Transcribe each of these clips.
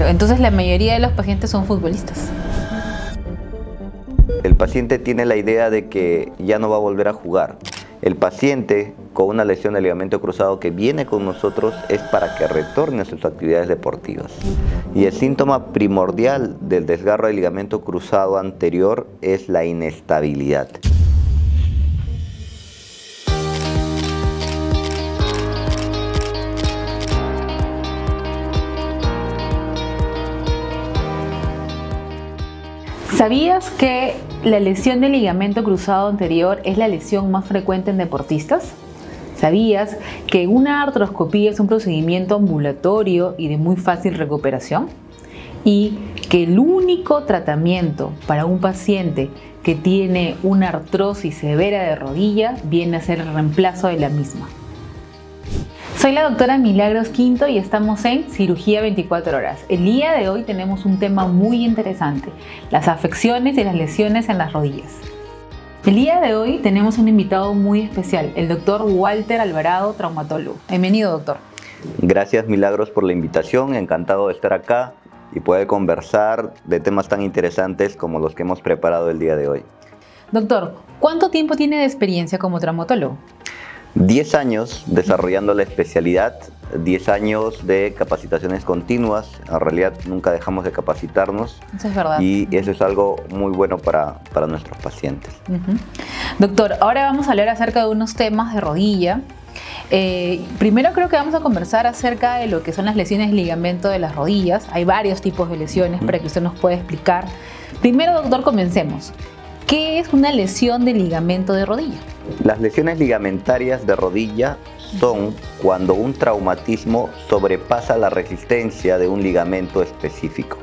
Entonces la mayoría de los pacientes son futbolistas. El paciente tiene la idea de que ya no va a volver a jugar. El paciente con una lesión de ligamento cruzado que viene con nosotros es para que retorne a sus actividades deportivas. Y el síntoma primordial del desgarro del ligamento cruzado anterior es la inestabilidad. ¿Sabías que la lesión del ligamento cruzado anterior es la lesión más frecuente en deportistas? ¿Sabías que una artroscopía es un procedimiento ambulatorio y de muy fácil recuperación? Y que el único tratamiento para un paciente que tiene una artrosis severa de rodilla viene a ser el reemplazo de la misma. Soy la doctora Milagros Quinto y estamos en Cirugía 24 horas. El día de hoy tenemos un tema muy interesante, las afecciones y las lesiones en las rodillas. El día de hoy tenemos un invitado muy especial, el doctor Walter Alvarado, traumatólogo. Bienvenido, doctor. Gracias, Milagros, por la invitación. Encantado de estar acá y poder conversar de temas tan interesantes como los que hemos preparado el día de hoy. Doctor, ¿cuánto tiempo tiene de experiencia como traumatólogo? 10 años desarrollando la especialidad, 10 años de capacitaciones continuas. En realidad nunca dejamos de capacitarnos. Eso es verdad. Y eso es algo muy bueno para nuestros pacientes. Doctor, ahora vamos a hablar acerca de unos temas de rodilla. Primero creo que vamos a conversar acerca de lo que son las lesiones de ligamento de las rodillas. Hay varios tipos de lesiones para que usted nos pueda explicar. Primero, doctor, comencemos. ¿Qué es una lesión de ligamento de rodilla? Las lesiones ligamentarias de rodilla son cuando un traumatismo sobrepasa la resistencia de un ligamento específico.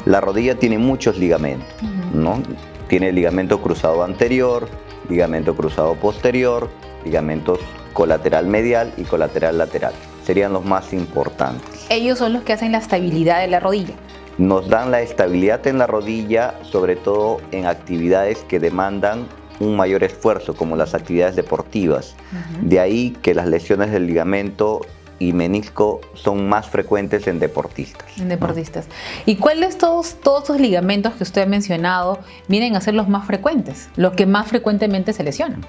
La rodilla tiene muchos ligamentos, ¿no? Tiene el ligamento cruzado anterior, ligamento cruzado posterior, ligamentos colateral medial y colateral lateral. Serían los más importantes. Ellos son los que hacen la estabilidad de la rodilla. Nos dan la estabilidad en la rodilla, sobre todo en actividades que demandan un mayor esfuerzo, como las actividades deportivas. De ahí que las lesiones del ligamento y menisco son más frecuentes en deportistas. En deportistas. ¿Y cuáles todos esos ligamentos que usted ha mencionado vienen a ser los más frecuentes, los que más frecuentemente se lesionan?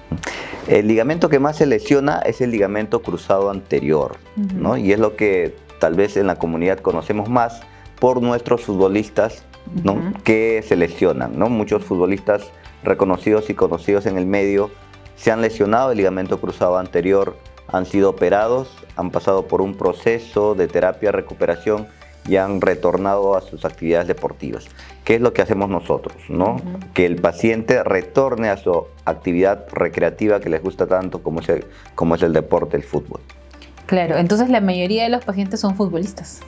El ligamento que más se lesiona es el ligamento cruzado anterior, ¿no? Y es lo que tal vez en la comunidad conocemos más por nuestros futbolistas, ¿no? Que se lesionan, ¿no? Muchos futbolistas reconocidos y conocidos en el medio se han lesionado el ligamento cruzado anterior, han sido operados, han pasado por un proceso de terapia, recuperación y han retornado a sus actividades deportivas. ¿Qué es lo que hacemos nosotros, ¿no? Que el paciente retorne a su actividad recreativa que les gusta tanto como es el deporte, el fútbol. Claro, entonces la mayoría de los pacientes son futbolistas.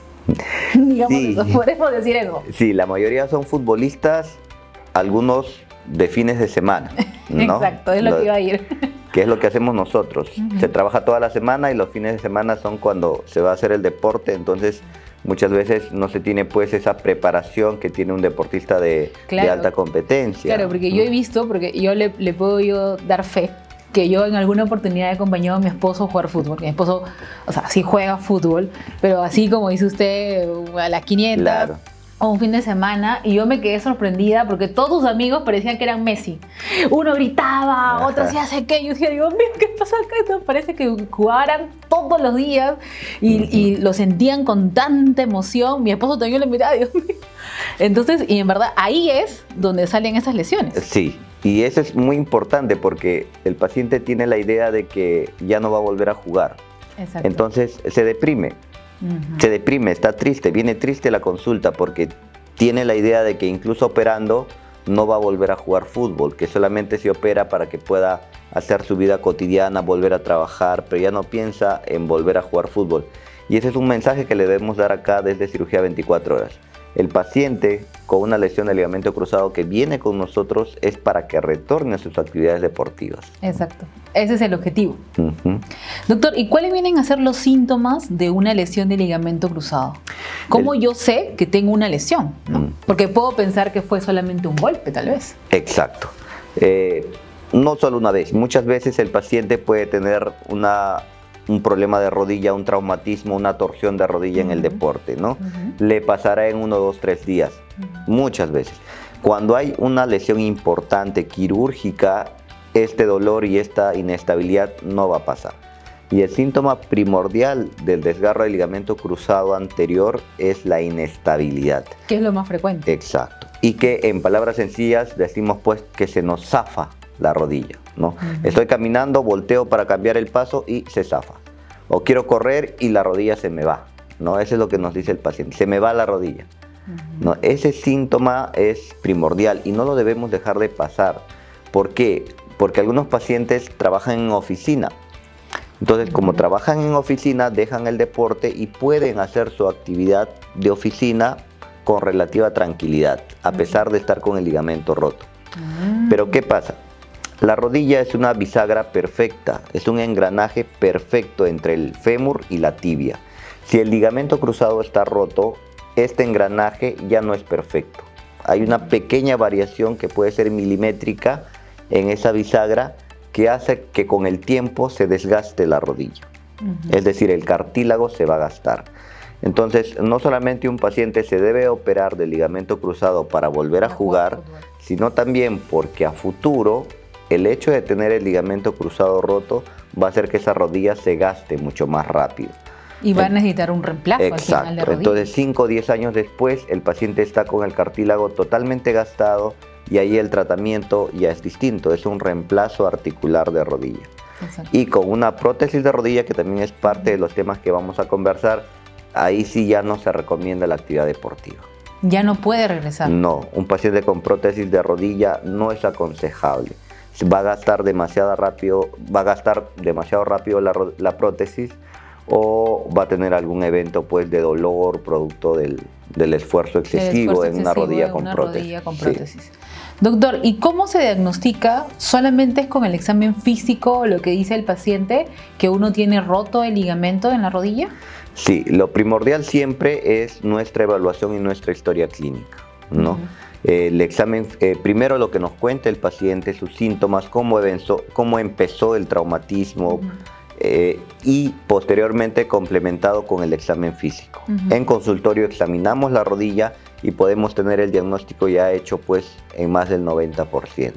Digamos Sí. eso, podemos decir eso. Sí, la mayoría son futbolistas, algunos de fines de semana, ¿no? Exacto, es lo que iba a ir. Que es lo que hacemos nosotros. Se trabaja toda la semana y los fines de semana son cuando se va a hacer el deporte, entonces muchas veces no se tiene pues esa preparación que tiene un deportista de alta competencia. Claro, porque yo he visto, porque yo le puedo yo dar fe, que yo en alguna oportunidad he acompañado a mi esposo a jugar fútbol. Mi esposo, o sea, sí juega fútbol, pero así como dice usted, a las 500. Claro. O un fin de semana, y yo me quedé sorprendida porque todos sus amigos parecían que eran Messi. Uno gritaba, otro hacía sé qué. Yo decía, Dios mío, ¿qué pasa acá? Esto parece que jugaran todos los días y lo sentían con tanta emoción. Mi esposo también le miraba, Dios mío. Entonces, y en verdad, ahí es donde salen esas lesiones. Sí, y eso es muy importante porque el paciente tiene la idea de que ya no va a volver a jugar. Exacto. Entonces se deprime. Se deprime, está triste, viene triste la consulta porque tiene la idea de que incluso operando no va a volver a jugar fútbol, que solamente se opera para que pueda hacer su vida cotidiana, volver a trabajar, pero ya no piensa en volver a jugar fútbol. Y ese es un mensaje que le debemos dar acá desde Cirugía 24 horas. El paciente con una lesión de ligamento cruzado que viene con nosotros es para que retorne a sus actividades deportivas. Exacto, ese es el objetivo. Doctor, ¿y cuáles vienen a ser los síntomas de una lesión de ligamento cruzado? ¿Cómo yo sé que tengo una lesión, ¿no? Porque puedo pensar que fue solamente un golpe, tal vez. Exacto. No solo una vez, muchas veces el paciente puede tener una un problema de rodilla, un traumatismo, una torsión de rodilla en el deporte, ¿no? Le pasará en 1, 2, 3 días, muchas veces. Cuando hay una lesión importante, quirúrgica, este dolor y esta inestabilidad no va a pasar. Y el síntoma primordial del desgarro del ligamento cruzado anterior es la inestabilidad. ¿Qué es lo más frecuente? Exacto. Y que en palabras sencillas decimos pues que se nos zafa la rodilla, ¿no? Estoy caminando, volteo para cambiar el paso y se zafa. O quiero correr y la rodilla se me va, ¿no? Eso es lo que nos dice el paciente, se me va la rodilla. ¿No? Ese síntoma es primordial y no lo debemos dejar de pasar. ¿Por qué? Porque algunos pacientes trabajan en oficina. Entonces, como trabajan en oficina, dejan el deporte y pueden hacer su actividad de oficina con relativa tranquilidad, a pesar de estar con el ligamento roto. Pero ¿qué pasa? La rodilla es una bisagra perfecta, es un engranaje perfecto entre el fémur y la tibia. Si el ligamento cruzado está roto, este engranaje ya no es perfecto. Hay una pequeña variación que puede ser milimétrica en esa bisagra que hace que con el tiempo se desgaste la rodilla. Es decir, el cartílago se va a gastar. Entonces, no solamente un paciente se debe operar del ligamento cruzado para volver a jugar, sino también porque a futuro el hecho de tener el ligamento cruzado roto va a hacer que esa rodilla se gaste mucho más rápido. Y va a necesitar un reemplazo al final de rodilla. Entonces 5 o 10 años después el paciente está con el cartílago totalmente gastado y ahí el tratamiento ya es distinto, es un reemplazo articular de rodilla. Exacto. Y con una prótesis de rodilla, que también es parte de los temas que vamos a conversar, ahí sí ya no se recomienda la actividad deportiva. Ya no puede regresar. No, un paciente con prótesis de rodilla no es aconsejable. Va a gastar demasiado rápido la prótesis, o va a tener algún evento pues de dolor producto del esfuerzo excesivo en una rodilla con prótesis. Sí. Doctor, ¿y cómo se diagnostica? ¿Solamente es con el examen físico lo que dice el paciente que uno tiene roto el ligamento en la rodilla? Sí, lo primordial siempre es nuestra evaluación y nuestra historia clínica, ¿no? El examen, primero lo que nos cuenta el paciente, sus síntomas, cómo empezó el traumatismo, y posteriormente complementado con el examen físico. En consultorio examinamos la rodilla y podemos tener el diagnóstico ya hecho pues en más del 90%.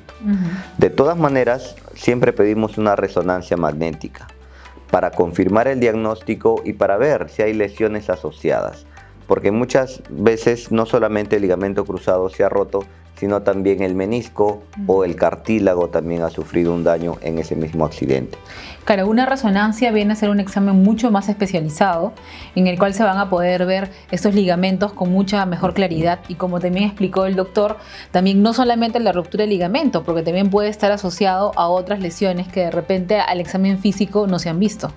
De todas maneras, siempre pedimos una resonancia magnética para confirmar el diagnóstico y para ver si hay lesiones asociadas, porque muchas veces no solamente el ligamento cruzado se ha roto, sino también el menisco o el cartílago también ha sufrido un daño en ese mismo accidente. Claro, una resonancia viene a ser un examen mucho más especializado en el cual se van a poder ver estos ligamentos con mucha mejor claridad y, como también explicó el doctor, también no solamente la ruptura del ligamento, porque también puede estar asociado a otras lesiones que de repente al examen físico no se han visto.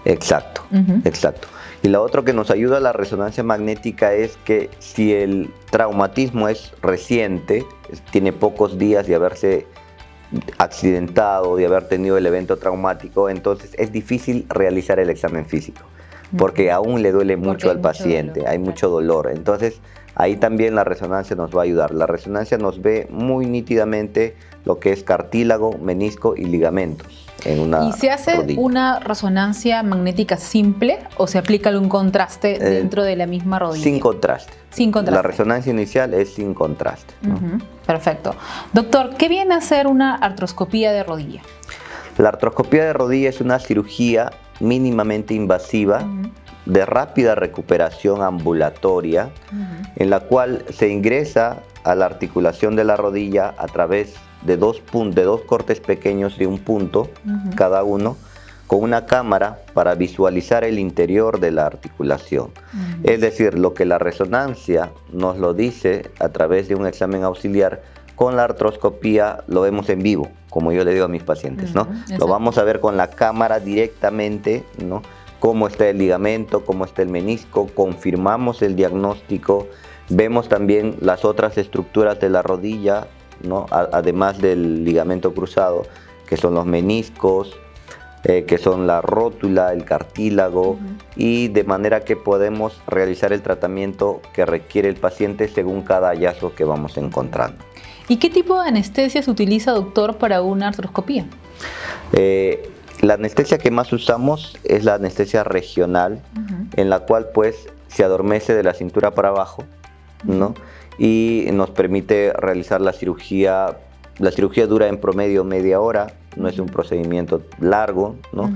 Exacto, exacto. Y lo otro que nos ayuda a la resonancia magnética es que si el traumatismo es reciente, tiene pocos días de haberse accidentado, de haber tenido el evento traumático, entonces es difícil realizar el examen físico, porque aún le duele mucho al paciente, hay mucho dolor. Entonces ahí también la resonancia nos va a ayudar. La resonancia nos ve muy nítidamente lo que es cartílago, menisco y ligamentos. ¿Y se hace rodilla. Una resonancia magnética simple o se aplica algún contraste dentro de la misma rodilla? Sin contraste. Sin contraste. La resonancia inicial es sin contraste, ¿no? Perfecto. Doctor, ¿qué viene a ser una artroscopía de rodilla? La artroscopía de rodilla es una cirugía mínimamente invasiva de rápida recuperación ambulatoria, en la cual se ingresa a la articulación de la rodilla a través de dos cortes pequeños de un punto cada uno, con una cámara para visualizar el interior de la articulación. Es decir, lo que la resonancia nos lo dice a través de un examen auxiliar, con la artroscopía lo vemos en vivo, como yo le digo a mis pacientes, ¿no? Lo vamos a ver con la cámara directamente, ¿no? Cómo está el ligamento, cómo está el menisco, confirmamos el diagnóstico, vemos también las otras estructuras de la rodilla, ¿no? Además del ligamento cruzado, que son los meniscos, que son la rótula, el cartílago, y de manera que podemos realizar el tratamiento que requiere el paciente según cada hallazgo que vamos encontrando. ¿Y qué tipo de anestesia se utiliza, doctor, para una artroscopía? La anestesia que más usamos es la anestesia regional, en la cual pues se adormece de la cintura para abajo, ¿no? Y nos permite realizar la cirugía. La cirugía dura en promedio media hora, no es un procedimiento largo, ¿no?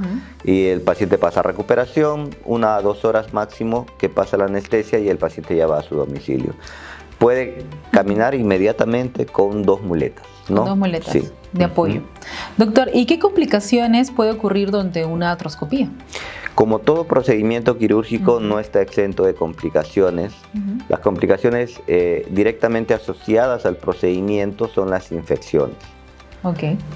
Y el paciente pasa a recuperación, 1 a 2 horas máximo que pasa la anestesia y el paciente ya va a su domicilio. Puede caminar inmediatamente con 2 muletas, ¿no? 2 muletas sí. de apoyo. Doctor, ¿y qué complicaciones puede ocurrir durante una artroscopía? Como todo procedimiento quirúrgico no está exento de complicaciones. Las complicaciones directamente asociadas al procedimiento son las infecciones.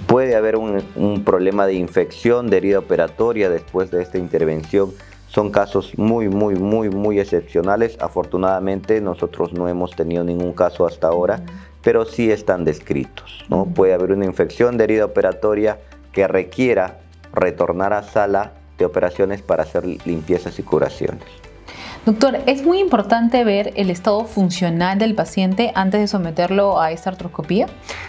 Puede haber un problema de infección de herida operatoria después de esta intervención. Son casos muy excepcionales. Afortunadamente nosotros no hemos tenido ningún caso hasta ahora, pero sí están descritos, ¿no? Puede haber una infección de herida operatoria que requiera retornar a sala de operaciones para hacer limpiezas y curaciones. Doctor, ¿es muy importante ver el estado funcional del paciente antes de someterlo a esta artroscopía?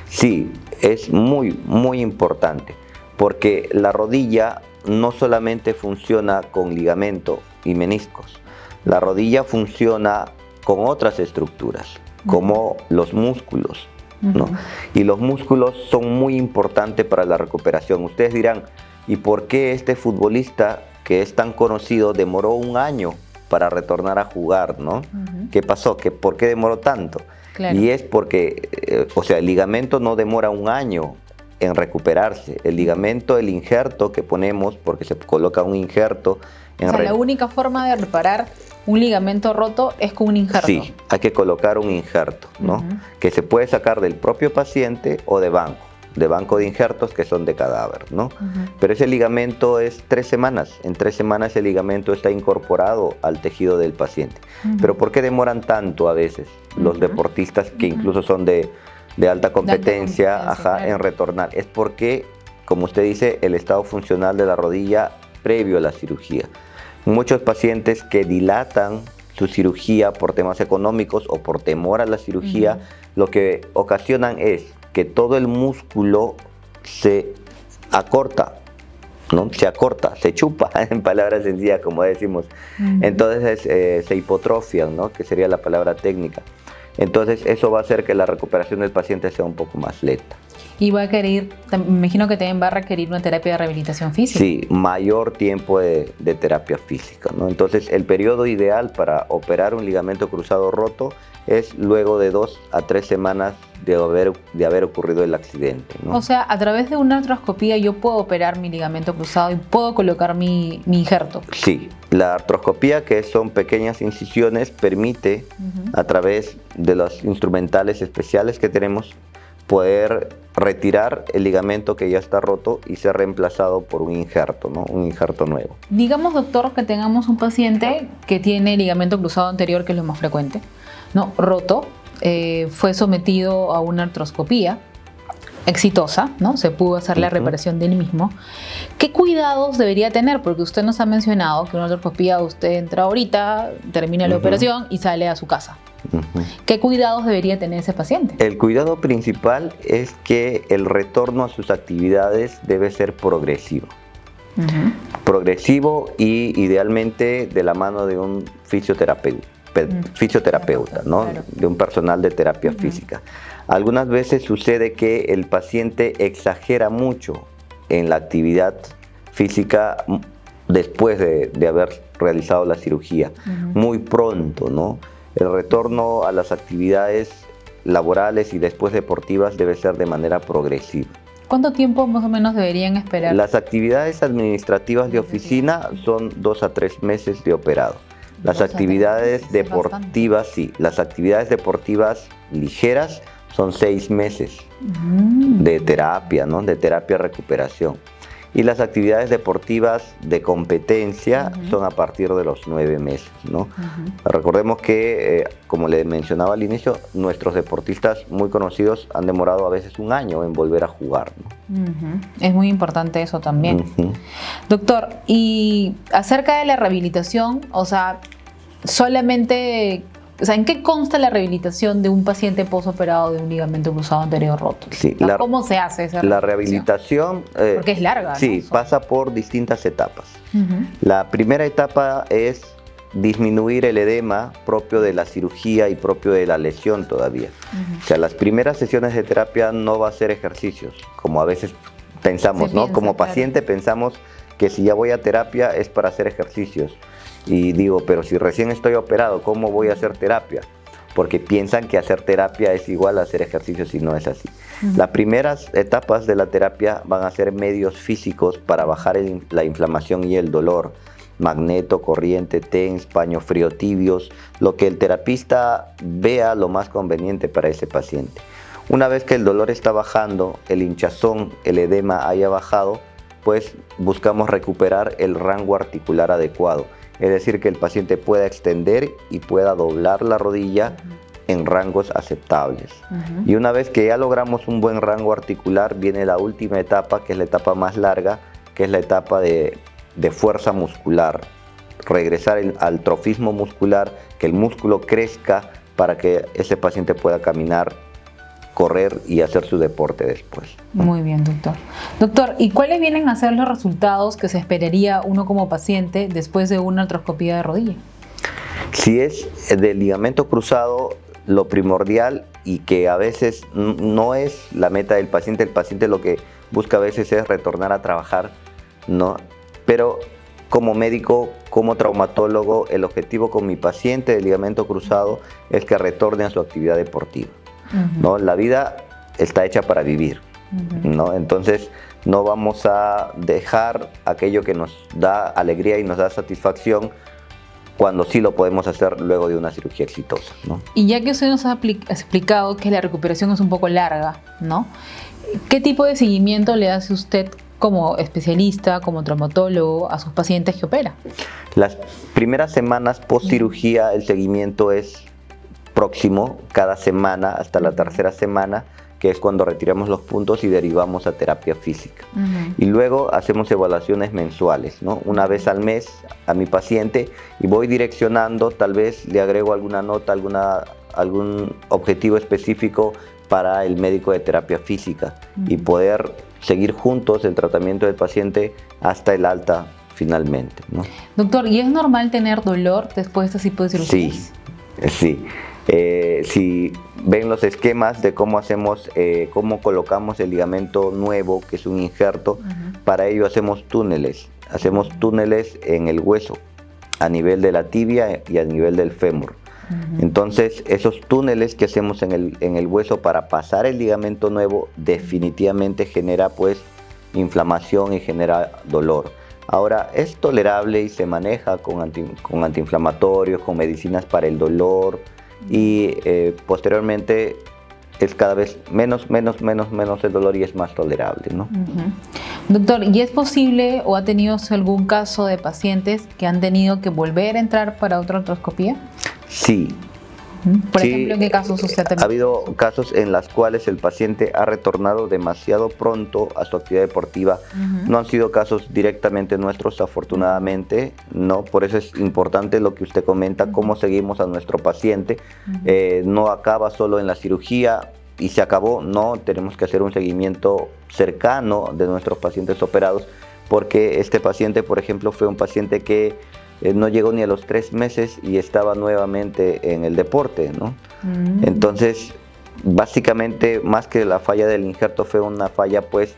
Sí, es muy importante, porque la rodilla no solamente funciona con ligamento y meniscos, la rodilla funciona con otras estructuras, como los músculos, ¿no? Y los músculos son muy importantes para la recuperación. Ustedes dirán, ¿y por qué este futbolista que es tan conocido demoró 1 año para retornar a jugar, ¿no? ¿Qué pasó? ¿Por qué demoró tanto? Claro. Y es porque, el ligamento no demora 1 año en recuperarse. El ligamento, el injerto que ponemos, porque se coloca un injerto. La única forma de reparar un ligamento roto es con un injerto. Sí, hay que colocar un injerto, ¿no? Que se puede sacar del propio paciente o de banco de injertos que son de cadáver, ¿no? Pero ese ligamento es 3 semanas. En 3 semanas el ligamento está incorporado al tejido del paciente. Pero ¿por qué demoran tanto a veces los deportistas que incluso son de alta competencia, en retornar? Es porque, como usted dice, el estado funcional de la rodilla previo a la cirugía. Muchos pacientes que dilatan su cirugía por temas económicos o por temor a la cirugía, lo que ocasionan es que todo el músculo se acorta, ¿no? Se chupa, en palabras sencillas, como decimos. Entonces se hipotrofian, ¿no? Que sería la palabra técnica. Entonces eso va a hacer que la recuperación del paciente sea un poco más lenta. Y va a requerir, me imagino que también va a requerir una terapia de rehabilitación física. Sí, mayor tiempo de terapia física, ¿no? Entonces el periodo ideal para operar un ligamento cruzado roto es luego de 2 a 3 semanas de haber ocurrido el accidente, ¿no? O sea, a través de una artroscopía yo puedo operar mi ligamento cruzado y puedo colocar mi injerto. Sí, la artroscopía, que son pequeñas incisiones, permite a través de los instrumentales especiales que tenemos poder retirar el ligamento que ya está roto y ser reemplazado por un injerto, ¿no? Un injerto nuevo. Digamos, doctor, que tengamos un paciente que tiene ligamento cruzado anterior, que es lo más frecuente, ¿no? Roto, fue sometido a una artroscopía exitosa, ¿no? Se pudo hacer la reparación del mismo. ¿Qué cuidados debería tener? Porque usted nos ha mencionado que una artroscopía usted entra ahorita, termina la operación y sale a su casa. ¿Qué cuidados debería tener ese paciente? El cuidado principal es que el retorno a sus actividades debe ser progresivo. Progresivo y idealmente de la mano de un fisioterapeuta, ¿no? Claro. De un personal de terapia física. Algunas veces sucede que el paciente exagera mucho en la actividad física después de haber realizado la cirugía, muy pronto, ¿no? El retorno a las actividades laborales y después deportivas debe ser de manera progresiva. ¿Cuánto tiempo más o menos deberían esperar? Las actividades administrativas de oficina son 2 a 3 meses de operado. Las actividades deportivas, sí, las actividades deportivas ligeras son 6 meses de terapia, ¿no? De terapia recuperación. Y las actividades deportivas de competencia son a partir de los 9 meses, ¿no? Recordemos que, como le mencionaba al inicio, nuestros deportistas muy conocidos han demorado a veces 1 año en volver a jugar, ¿no? Es muy importante eso también. Doctor, y acerca de la rehabilitación, o sea, solamente o sea, ¿en qué consta la rehabilitación de un paciente postoperado de un ligamento cruzado anterior roto? Sí, O sea, ¿cómo se hace esa la rehabilitación? Porque es larga, sí, ¿no? pasa por distintas etapas. La primera etapa es disminuir el edema propio de la cirugía y propio de la lesión todavía. O sea, las primeras sesiones de terapia no va a ser ejercicios, como a veces pensamos, ¿no? Como paciente pensamos que si ya voy a terapia es para hacer ejercicios. Y digo, pero si recién estoy operado, ¿cómo voy a hacer terapia? Porque piensan que hacer terapia es igual a hacer ejercicios y no es así. Las primeras etapas de la terapia van a ser medios físicos para bajar la inflamación y el dolor. Magneto, corriente, TENS, paño frío tibios, lo que el terapista vea lo más conveniente para ese paciente. Una vez que el dolor está bajando, el hinchazón, el edema haya bajado, pues buscamos recuperar el rango articular adecuado. Es decir, que el paciente pueda extender y pueda doblar la rodilla en rangos aceptables. Y una vez que ya logramos un buen rango articular, viene la última etapa, que es la etapa más larga, que es la etapa de fuerza muscular. Regresar al trofismo muscular, que el músculo crezca para que ese paciente pueda caminar, correr y hacer su deporte después. Muy bien, doctor. Doctor, ¿y cuáles vienen a ser los resultados que se esperaría uno como paciente después de una artroscopía de rodilla? Si es del ligamento cruzado, lo primordial y que a veces no es la meta del paciente, el paciente lo que busca a veces es retornar a trabajar, ¿no? Pero como médico, como traumatólogo, el objetivo con mi paciente de ligamento cruzado es que retorne a su actividad deportiva. ¿No? La vida está hecha para vivir, ¿no? Entonces no vamos a dejar aquello que nos da alegría y nos da satisfacción cuando sí lo podemos hacer luego de una cirugía exitosa, ¿no? Y ya que usted nos ha explicado que la recuperación es un poco larga, ¿no? ¿Qué tipo de seguimiento le hace usted como especialista, como traumatólogo, a sus pacientes que opera? Las primeras semanas post cirugía el seguimiento es próximo, cada semana hasta la tercera semana, que es cuando retiramos los puntos y derivamos a terapia física. Y luego hacemos evaluaciones mensuales, ¿no? Una vez al mes a mi paciente y voy direccionando, tal vez le agrego alguna nota, algún objetivo específico para el médico de terapia física y poder seguir juntos el tratamiento del paciente hasta el alta finalmente, ¿no? Doctor, ¿y es normal tener dolor después de este tipo de cirugías? Sí. Si ven los esquemas de cómo hacemos, cómo colocamos el ligamento nuevo, que es un injerto, para ello hacemos túneles en el hueso, a nivel de la tibia y a nivel del fémur. Entonces esos túneles que hacemos en el hueso para pasar el ligamento nuevo definitivamente genera pues inflamación y genera dolor. Ahora es tolerable y se maneja con antiinflamatorios, con medicinas para el dolor y posteriormente es cada vez menos el dolor y es más tolerable, ¿no? Doctor, ¿y es posible o ha tenido algún caso de pacientes que han tenido que volver a entrar para otra artroscopía? Sí. Por ejemplo, ¿en qué casos usted también? Ha habido casos en los cuales el paciente ha retornado demasiado pronto a su actividad deportiva. No han sido casos directamente nuestros, afortunadamente, no. Por eso es importante lo que usted comenta, cómo seguimos a nuestro paciente. No acaba solo en la cirugía y se acabó, no. Tenemos que hacer un seguimiento cercano de nuestros pacientes operados, porque este paciente, por ejemplo, fue un paciente que no llegó ni a los 3 meses y estaba nuevamente en el deporte, ¿no? Entonces, básicamente, más que la falla del injerto, fue una falla pues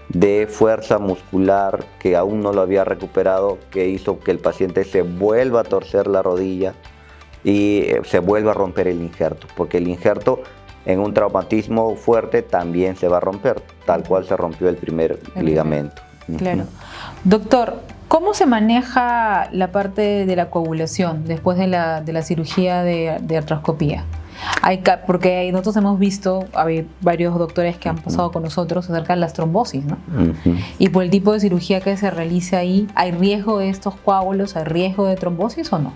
de fuerza muscular que aún no lo había recuperado, que hizo que el paciente se vuelva a torcer la rodilla y se vuelva a romper el injerto, porque el injerto en un traumatismo fuerte también se va a romper, tal cual se rompió el primer ligamento. Claro. Doctor, ¿cómo se maneja la parte de la coagulación después de la cirugía de artroscopía? Porque nosotros hemos visto, hay varios doctores que han pasado con nosotros acerca de las trombosis, ¿no? Y por el tipo de cirugía que se realiza ahí, ¿hay riesgo de estos coágulos? ¿Hay riesgo de trombosis o no?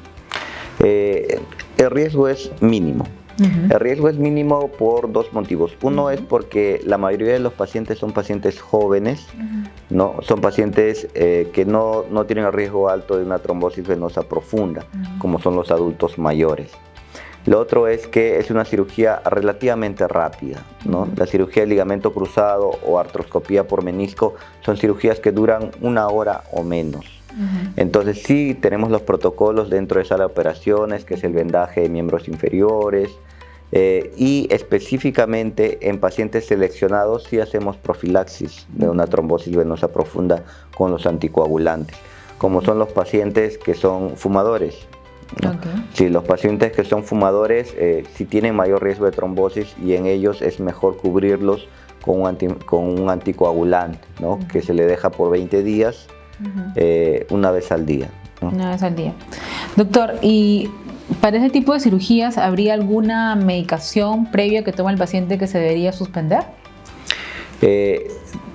El riesgo es mínimo. El riesgo es mínimo por 2 motivos. Uno es porque la mayoría de los pacientes son pacientes jóvenes, ¿no? Son pacientes que no tienen el riesgo alto de una trombosis venosa profunda, como son los adultos mayores. Lo otro es que es una cirugía relativamente rápida, ¿no? La cirugía de ligamento cruzado o artroscopía por menisco son cirugías que duran 1 hora o menos. Entonces sí tenemos los protocolos dentro de sala de operaciones, que es el vendaje de miembros inferiores, y específicamente en pacientes seleccionados sí hacemos profilaxis de una trombosis venosa profunda con los anticoagulantes, como son los pacientes que son fumadores, ¿no? Sí, los pacientes que son fumadores sí tienen mayor riesgo de trombosis y en ellos es mejor cubrirlos con un anticoagulante, ¿no? Que se le deja por 20 días, una vez al día, ¿no? Una vez al día. Doctor, ¿y para ese tipo de cirugías habría alguna medicación previa que toma el paciente que se debería suspender?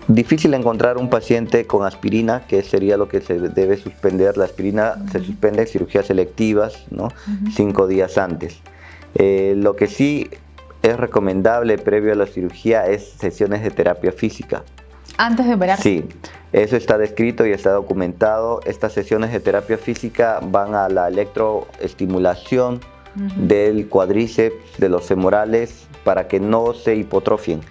Difícil encontrar un paciente con aspirina, que sería lo que se debe suspender. La aspirina se suspende en cirugías selectivas, ¿no? 5 días antes. Lo que sí es recomendable previo a la cirugía es sesiones de terapia física. ¿Antes de operar? Sí, eso está descrito y está documentado. Estas sesiones de terapia física van a la electroestimulación del cuádriceps, de los femorales, para que no se hipotrofien.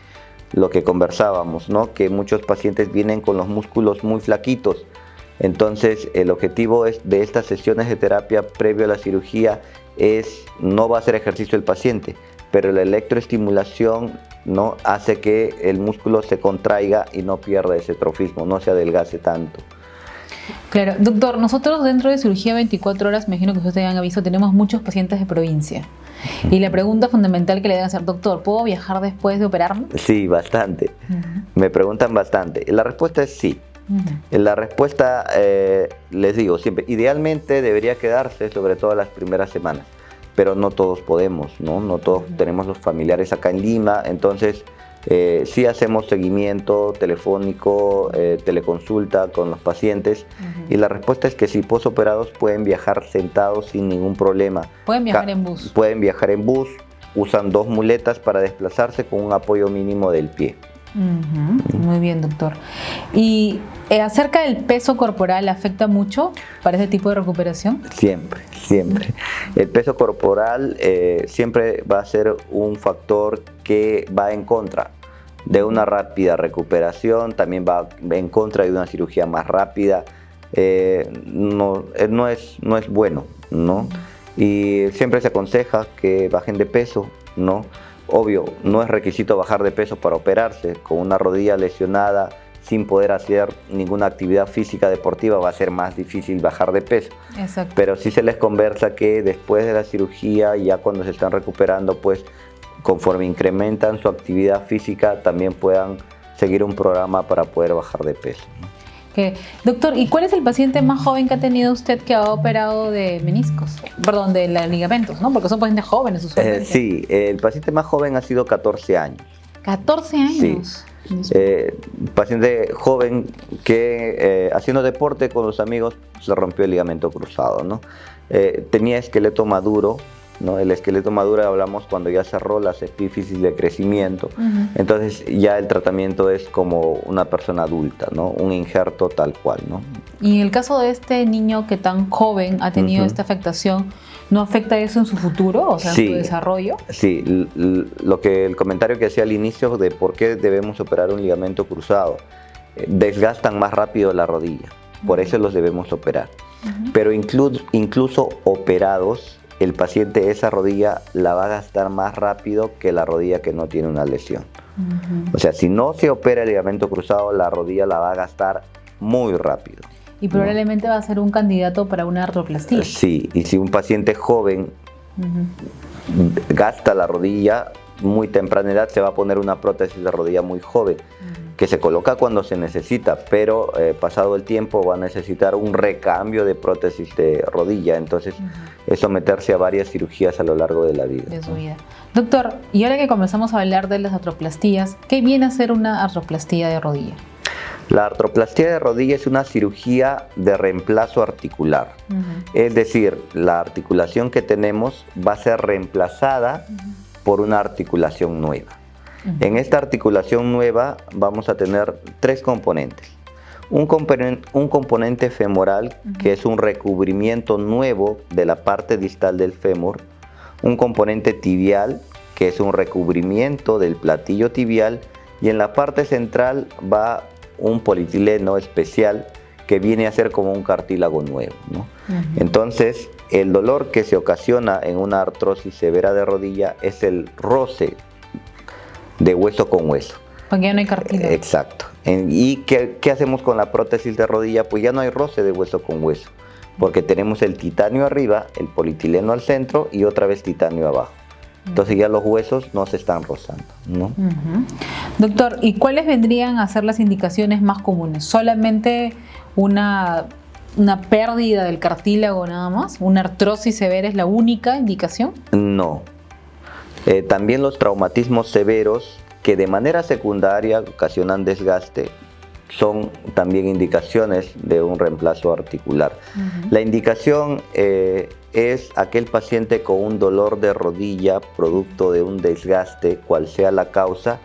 Lo que conversábamos, ¿no? Que muchos pacientes vienen con los músculos muy flaquitos. Entonces, el objetivo de estas sesiones de terapia previo a la cirugía no va a hacer ejercicio el paciente, pero la electroestimulación, ¿no? Hace que el músculo se contraiga y no pierda ese trofismo, no se adelgace tanto. Claro. Doctor, nosotros dentro de cirugía 24 horas, me imagino que ustedes han visto, tenemos muchos pacientes de provincia. Y la pregunta fundamental que le deben hacer, doctor, ¿puedo viajar después de operarme? Sí, bastante. Me preguntan bastante. La respuesta es sí. La respuesta, les digo siempre, idealmente debería quedarse sobre todo las primeras semanas, pero no todos podemos, ¿no? No todos tenemos los familiares acá en Lima, entonces sí hacemos seguimiento telefónico, teleconsulta con los pacientes, y la respuesta es que sí, posoperados pueden viajar sentados sin ningún problema. ¿Pueden viajar en bus? Pueden viajar en bus, usan 2 muletas para desplazarse con un apoyo mínimo del pie. Muy bien, doctor. ¿Y acerca del peso corporal afecta mucho para ese tipo de recuperación? Siempre, siempre. El peso corporal siempre va a ser un factor que va en contra de una rápida recuperación, también va en contra de una cirugía más rápida. No es bueno, ¿no? Y siempre se aconseja que bajen de peso, ¿no? Obvio, no es requisito bajar de peso para operarse. Con una rodilla lesionada, sin poder hacer ninguna actividad física deportiva, va a ser más difícil bajar de peso. Exacto. Pero sí se les conversa que después de la cirugía, ya cuando se están recuperando, pues conforme incrementan su actividad física, también puedan seguir un programa para poder bajar de peso, ¿no? Doctor, ¿y cuál es el paciente más joven que ha tenido usted que ha operado de meniscos? Perdón, de ligamentos, ¿no? Porque son pacientes jóvenes usualmente. Sí, el paciente más joven ha sido 14 años. ¿14 años? Sí. Paciente joven que haciendo deporte con los amigos se rompió el ligamento cruzado, ¿no? Tenía esqueleto maduro, ¿no? El esqueleto maduro hablamos cuando ya cerró las epífisis de crecimiento. Entonces ya el tratamiento es como una persona adulta, ¿no? Un injerto tal cual, ¿no? Y en el caso de este niño que tan joven ha tenido esta afectación, ¿no afecta eso en su futuro, o sea, en su desarrollo? Sí, el comentario que hacía al inicio de por qué debemos operar un ligamento cruzado, desgastan más rápido la rodilla, por eso los debemos operar. Pero incluso operados, el paciente esa rodilla la va a gastar más rápido que la rodilla que no tiene una lesión. O sea, si no se opera el ligamento cruzado, la rodilla la va a gastar muy rápido. Y probablemente va a ser un candidato para una artroplastía. Sí, y si un paciente joven gasta la rodilla muy temprana edad, se va a poner una prótesis de rodilla muy joven, que se coloca cuando se necesita, pero pasado el tiempo va a necesitar un recambio de prótesis de rodilla, entonces es someterse a varias cirugías a lo largo de la vida. De su vida. Doctor, y ahora que comenzamos a hablar de las artroplastías, ¿qué viene a ser una artroplastía de rodilla? La artroplastía de rodilla es una cirugía de reemplazo articular, es decir, la articulación que tenemos va a ser reemplazada por una articulación nueva. En esta articulación nueva vamos a tener 3 componentes. Un componente femoral, que es un recubrimiento nuevo de la parte distal del fémur. un componente tibial, que es un recubrimiento del platillo tibial, y en la parte central va un polietileno especial que viene a ser como un cartílago nuevo, ¿no? Entonces, el dolor que se ocasiona en una artrosis severa de rodilla es el roce de hueso con hueso. Porque ya no hay cartílago. Exacto. ¿Y qué hacemos con la prótesis de rodilla? Pues ya no hay roce de hueso con hueso, porque tenemos el titanio arriba, el polietileno al centro y otra vez titanio abajo. Entonces ya los huesos no se están rozando, ¿no? Doctor, ¿y cuáles vendrían a ser las indicaciones más comunes? ¿Solamente una pérdida del cartílago nada más? ¿Una artrosis severa es la única indicación? No. También los traumatismos severos que de manera secundaria ocasionan desgaste son también indicaciones de un reemplazo articular. La indicación es aquel paciente con un dolor de rodilla producto de un desgaste, cual sea la causa,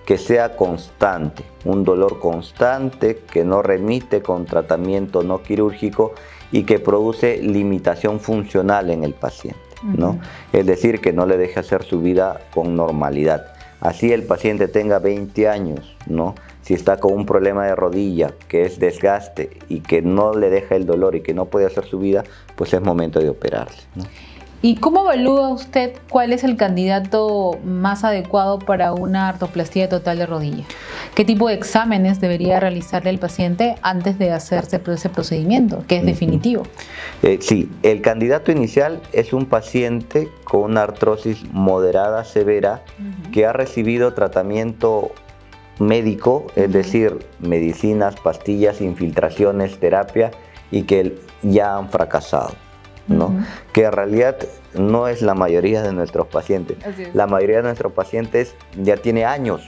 que sea constante, un dolor constante que no remite con tratamiento no quirúrgico y que produce limitación funcional en el paciente, ¿no? Es decir, que no le deje hacer su vida con normalidad. Así el paciente tenga 20 años, ¿no? Si está con un problema de rodilla, que es desgaste y que no le deja el dolor y que no puede hacer su vida, pues es momento de operarse, ¿no? ¿Y cómo evalúa usted cuál es el candidato más adecuado para una artroplastía total de rodilla? ¿Qué tipo de exámenes debería realizarle el paciente antes de hacerse ese procedimiento, que es definitivo? Sí, el candidato inicial es un paciente con una artrosis moderada severa que ha recibido tratamiento médico, es decir, medicinas, pastillas, infiltraciones, terapia, y que ya han fracasado, ¿no? Que en realidad no es la mayoría de nuestros pacientes. La mayoría de nuestros pacientes ya tiene años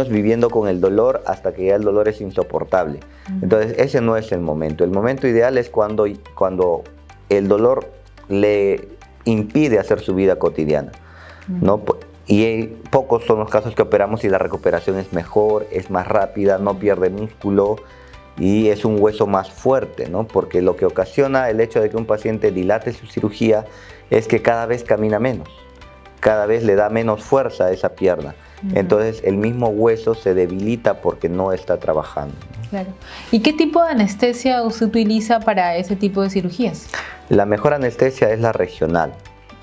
viviendo con el dolor hasta que ya el dolor es insoportable. Entonces ese no es el momento. El momento ideal es cuando el dolor le impide hacer su vida cotidiana, ¿no? Y pocos son los casos que operamos y la recuperación es mejor, es más rápida, no pierde músculo y es un hueso más fuerte, ¿no? Porque lo que ocasiona el hecho de que un paciente dilate su cirugía es que cada vez camina menos, cada vez le da menos fuerza a esa pierna. Entonces el mismo hueso se debilita porque no está trabajando, ¿no? Claro. ¿Y qué tipo de anestesia usted utiliza para ese tipo de cirugías? La mejor anestesia es la regional,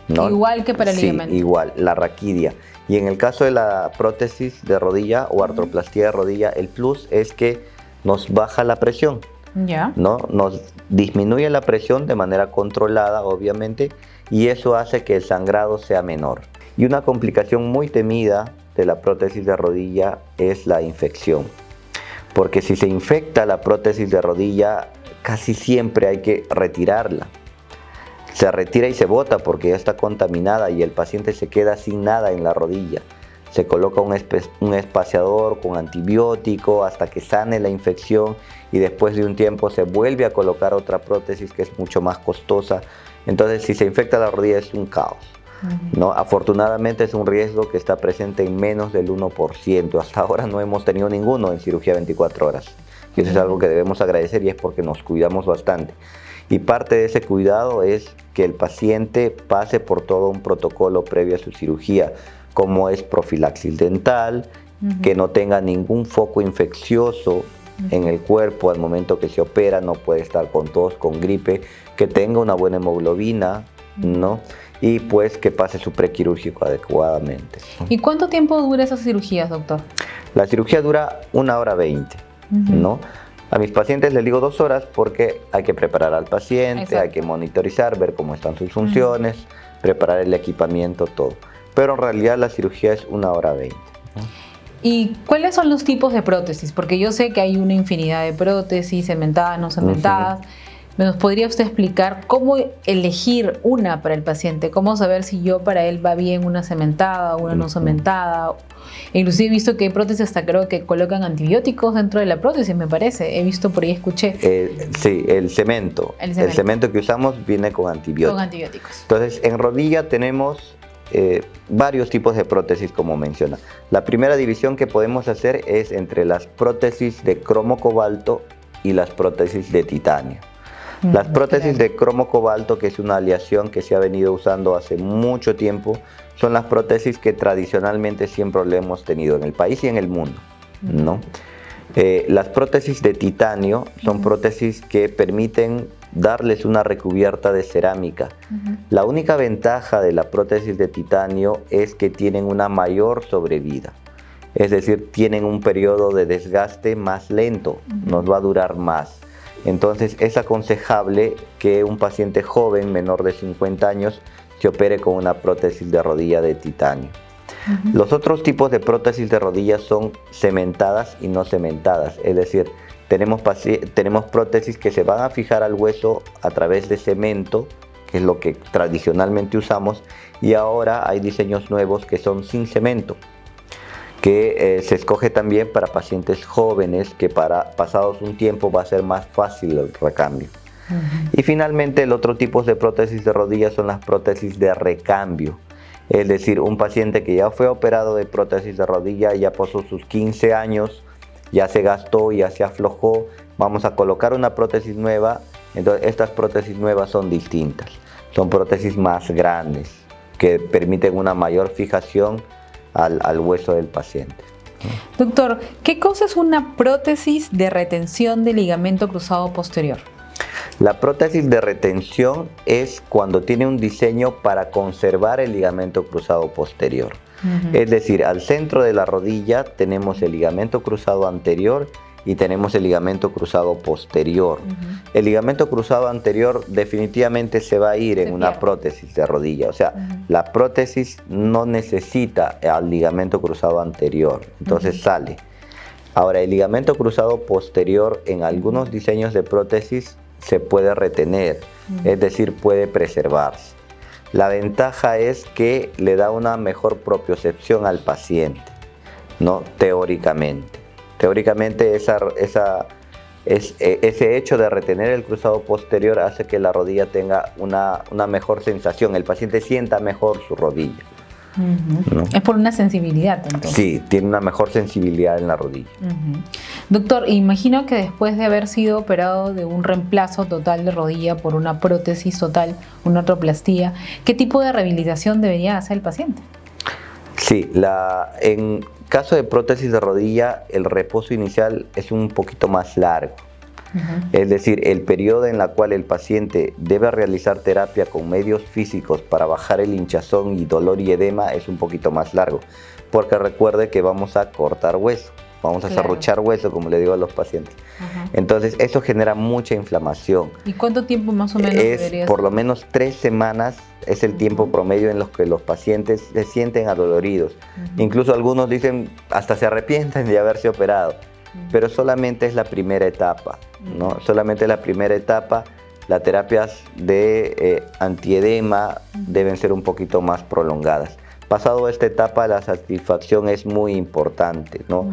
¿no? Igual que para el ligamento. Sí, igual, la raquidia. Y en el caso de la prótesis de rodilla o artroplastía de rodilla, el plus es que nos baja la presión, ¿no? Nos disminuye la presión de manera controlada, obviamente, y eso hace que el sangrado sea menor. Y una complicación muy temida de la prótesis de rodilla es la infección, porque si se infecta la prótesis de rodilla, casi siempre hay que retirarla. Se retira y se bota porque ya está contaminada y el paciente se queda sin nada en la rodilla. Se coloca un espaciador con antibiótico hasta que sane la infección y después de un tiempo se vuelve a colocar otra prótesis que es mucho más costosa. Entonces, si se infecta la rodilla es un caos, ¿no? Afortunadamente es un riesgo que está presente en menos del 1%. Hasta ahora no hemos tenido ninguno en cirugía 24 horas. Y eso es algo que debemos agradecer y es porque nos cuidamos bastante. Y parte de ese cuidado es que el paciente pase por todo un protocolo previo a su cirugía, como es profilaxis dental, que no tenga ningún foco infeccioso en el cuerpo al momento que se opera, no puede estar con tos, con gripe, que tenga una buena hemoglobina, ¿no? Y pues que pase su prequirúrgico adecuadamente, ¿no? ¿Y cuánto tiempo dura esas cirugías, doctor? La cirugía dura 1h20, ¿no? A mis pacientes les digo 2 horas porque hay que preparar al paciente, Exacto. hay que monitorizar, ver cómo están sus funciones, preparar el equipamiento, todo. Pero en realidad la cirugía es 1h20, ¿no? ¿Y cuáles son los tipos de prótesis? Porque yo sé que hay una infinidad de prótesis, cementadas, no cementadas. ¿Nos podría usted explicar cómo elegir una para el paciente? ¿Cómo saber si para él va bien una cementada o una no cementada? Inclusive he visto que hay prótesis hasta creo que colocan antibióticos dentro de la prótesis, me parece. He visto por ahí, escuché. Sí, el cemento. El cemento que usamos viene con antibióticos. Con antibióticos. Entonces, en rodilla tenemos varios tipos de prótesis, como menciona. La primera división que podemos hacer es entre las prótesis de cromo cobalto y las prótesis de titanio. Las prótesis de cromo cobalto, que es una aleación que se ha venido usando hace mucho tiempo, son las prótesis que tradicionalmente siempre le hemos tenido en el país y en el mundo, ¿no? Las prótesis de titanio son prótesis que permiten darles una recubierta de cerámica. La única ventaja de la prótesis de titanio es que tienen una mayor sobrevida. Es decir, tienen un periodo de desgaste más lento, nos va a durar más. Entonces es aconsejable que un paciente joven, menor de 50 años, se opere con una prótesis de rodilla de titanio. Los otros tipos de prótesis de rodilla son cementadas y no cementadas, es decir, tenemos prótesis que se van a fijar al hueso a través de cemento, que es lo que tradicionalmente usamos, y ahora hay diseños nuevos que son sin cemento, que se escoge también para pacientes jóvenes, que pasados un tiempo va a ser más fácil el recambio. Y finalmente el otro tipo de prótesis de rodilla son las prótesis de recambio. Es decir, un paciente que ya fue operado de prótesis de rodilla, ya pasó sus 15 años, ya se gastó, ya se aflojó, vamos a colocar una prótesis nueva. Entonces estas prótesis nuevas son distintas, son prótesis más grandes que permiten una mayor fijación al hueso del paciente. Doctor, ¿qué cosa es una prótesis de retención de ligamento cruzado posterior? La prótesis de retención es cuando tiene un diseño para conservar el ligamento cruzado posterior. Es decir, al centro de la rodilla tenemos el ligamento cruzado anterior y tenemos el ligamento cruzado posterior. El ligamento cruzado anterior definitivamente se va a ir en una prótesis de rodilla. O sea, la prótesis no necesita al ligamento cruzado anterior, entonces sale. Ahora, el ligamento cruzado posterior en algunos diseños de prótesis se puede retener, es decir, puede preservarse. La ventaja es que le da una mejor propiocepción al paciente, ¿no? Teóricamente. Teóricamente ese hecho de retener el cruzado posterior hace que la rodilla tenga una mejor sensación, el paciente sienta mejor su rodilla. ¿No? Es por una sensibilidad, entonces. Sí, tiene una mejor sensibilidad en la rodilla. Doctor, imagino que después de haber sido operado de un reemplazo total de rodilla por una prótesis total, una artroplastía, ¿qué tipo de rehabilitación debería hacer el paciente? Sí, en caso de prótesis de rodilla, el reposo inicial es un poquito más largo. Es decir, el periodo en el cual el paciente debe realizar terapia con medios físicos para bajar el hinchazón y dolor y edema es un poquito más largo, porque recuerde que vamos a cortar hueso, vamos a serruchar hueso, como le digo a los pacientes. Entonces eso genera mucha inflamación. ¿Y cuánto tiempo más o menos debería ser? Por lo menos 3 semanas es el tiempo promedio en los que los pacientes se sienten adoloridos. Incluso algunos dicen, hasta se arrepienten de haberse operado. Pero solamente es la primera etapa, ¿no? Solamente la primera etapa. Las terapias de antiedema deben ser un poquito más prolongadas. Pasado esta etapa, la satisfacción es muy importante, ¿no?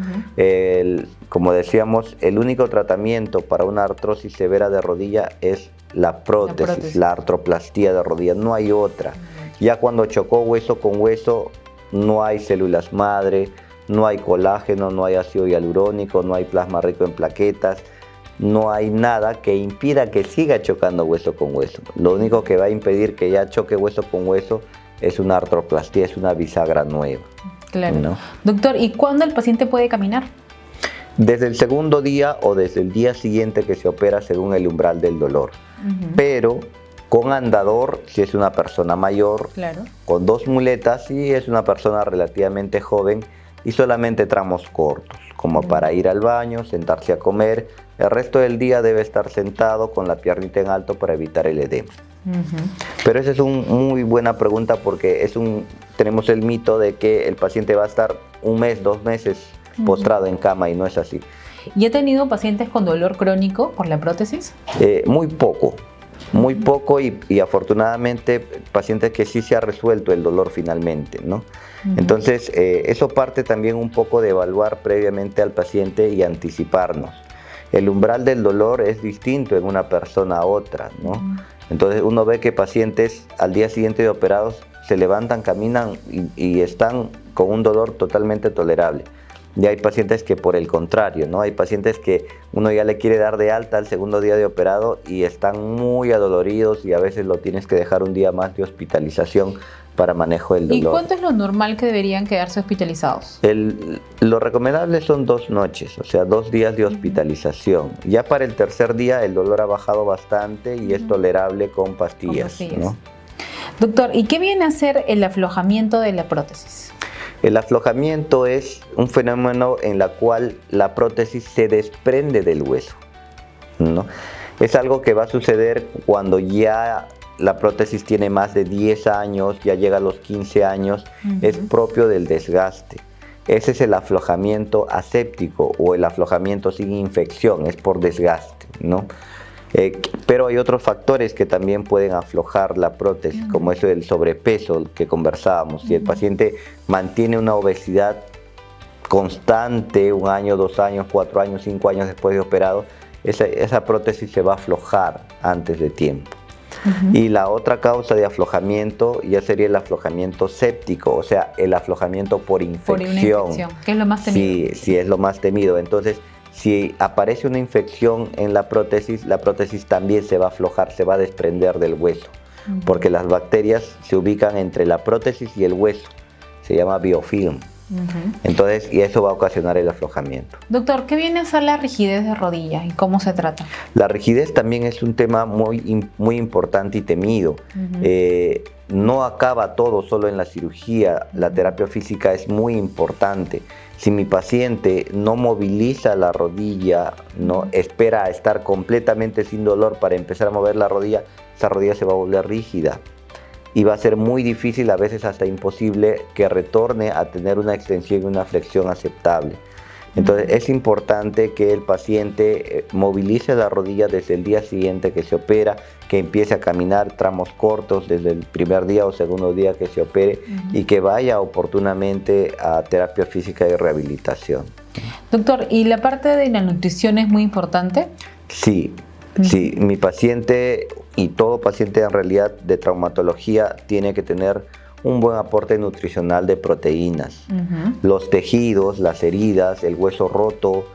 Como decíamos, el único tratamiento para una artrosis severa de rodilla es la prótesis, la artroplastía de rodilla, no hay otra. Ya cuando chocó hueso con hueso, no hay células madre, no hay colágeno, no hay ácido hialurónico, no hay plasma rico en plaquetas, no hay nada que impida que siga chocando hueso con hueso. Lo único que va a impedir que ya choque hueso con hueso es una artroplastía, es una bisagra nueva. Claro. ¿No? Doctor, ¿y cuándo el paciente puede caminar? Desde el segundo día o desde el día siguiente que se opera según el umbral del dolor. Pero con andador si es una persona mayor, con 2 muletas si es una persona relativamente joven, y solamente tramos cortos, como para ir al baño, sentarse a comer. El resto del día debe estar sentado con la piernita en alto para evitar el edema. Pero esa es una muy buena pregunta, porque tenemos el mito de que el paciente va a estar 1 mes, 2 meses postrado en cama, y no es así. ¿Y ha tenido pacientes con dolor crónico por la prótesis? Muy poco y afortunadamente pacientes que sí se ha resuelto el dolor finalmente, ¿no? Entonces eso parte también un poco de evaluar previamente al paciente y anticiparnos. El umbral del dolor es distinto en una persona a otra, ¿no? Entonces uno ve que pacientes al día siguiente de operados se levantan, caminan y están con un dolor totalmente tolerable. Y hay pacientes que por el contrario, ¿no? Hay pacientes que uno ya le quiere dar de alta al segundo día de operado y están muy adoloridos y a veces lo tienes que dejar un día más de hospitalización para manejo del dolor. ¿Y cuánto es lo normal que deberían quedarse hospitalizados? Lo recomendable son 2 noches, o sea, 2 días de hospitalización. Ya para el tercer día el dolor ha bajado bastante y es tolerable con pastillas, ¿no? Doctor, ¿y qué viene a ser el aflojamiento de la prótesis? El aflojamiento es un fenómeno en el cual la prótesis se desprende del hueso, ¿no? Es algo que va a suceder cuando ya la prótesis tiene más de 10 años, ya llega a los 15 años, es propio del desgaste. Ese es el aflojamiento aséptico o el aflojamiento sin infección, es por desgaste, ¿no? Pero hay otros factores que también pueden aflojar la prótesis, como eso del sobrepeso que conversábamos. Si el paciente mantiene una obesidad constante, 1 año, 2 años, 4 años, 5 años después de operado, esa prótesis se va a aflojar antes de tiempo. Y la otra causa de aflojamiento ya sería el aflojamiento séptico, o sea, el aflojamiento por infección. Por una infección, que es lo más temido. Sí, es lo más temido. Entonces, si aparece una infección en la prótesis también se va a aflojar, se va a desprender del hueso, porque las bacterias se ubican entre la prótesis y el hueso, se llama biofilm. Entonces, y eso va a ocasionar el aflojamiento. Doctor, ¿qué viene a ser la rigidez de rodilla y cómo se trata? La rigidez también es un tema muy importante y temido. No acaba todo solo en la cirugía, la terapia física es muy importante. Si mi paciente no moviliza la rodilla, no espera a estar completamente sin dolor para empezar a mover la rodilla, esa rodilla se va a volver rígida. Y va a ser muy difícil, a veces hasta imposible, que retorne a tener una extensión y una flexión aceptable. Entonces es importante que el paciente movilice la rodilla desde el día siguiente que se opera, que empiece a caminar tramos cortos desde el primer día o segundo día que se opere y que vaya oportunamente a terapia física y rehabilitación. Doctor, ¿y la parte de la nutrición es muy importante? Sí. Sí, mi paciente y todo paciente en realidad de traumatología tiene que tener un buen aporte nutricional de proteínas. Los tejidos, las heridas, el hueso roto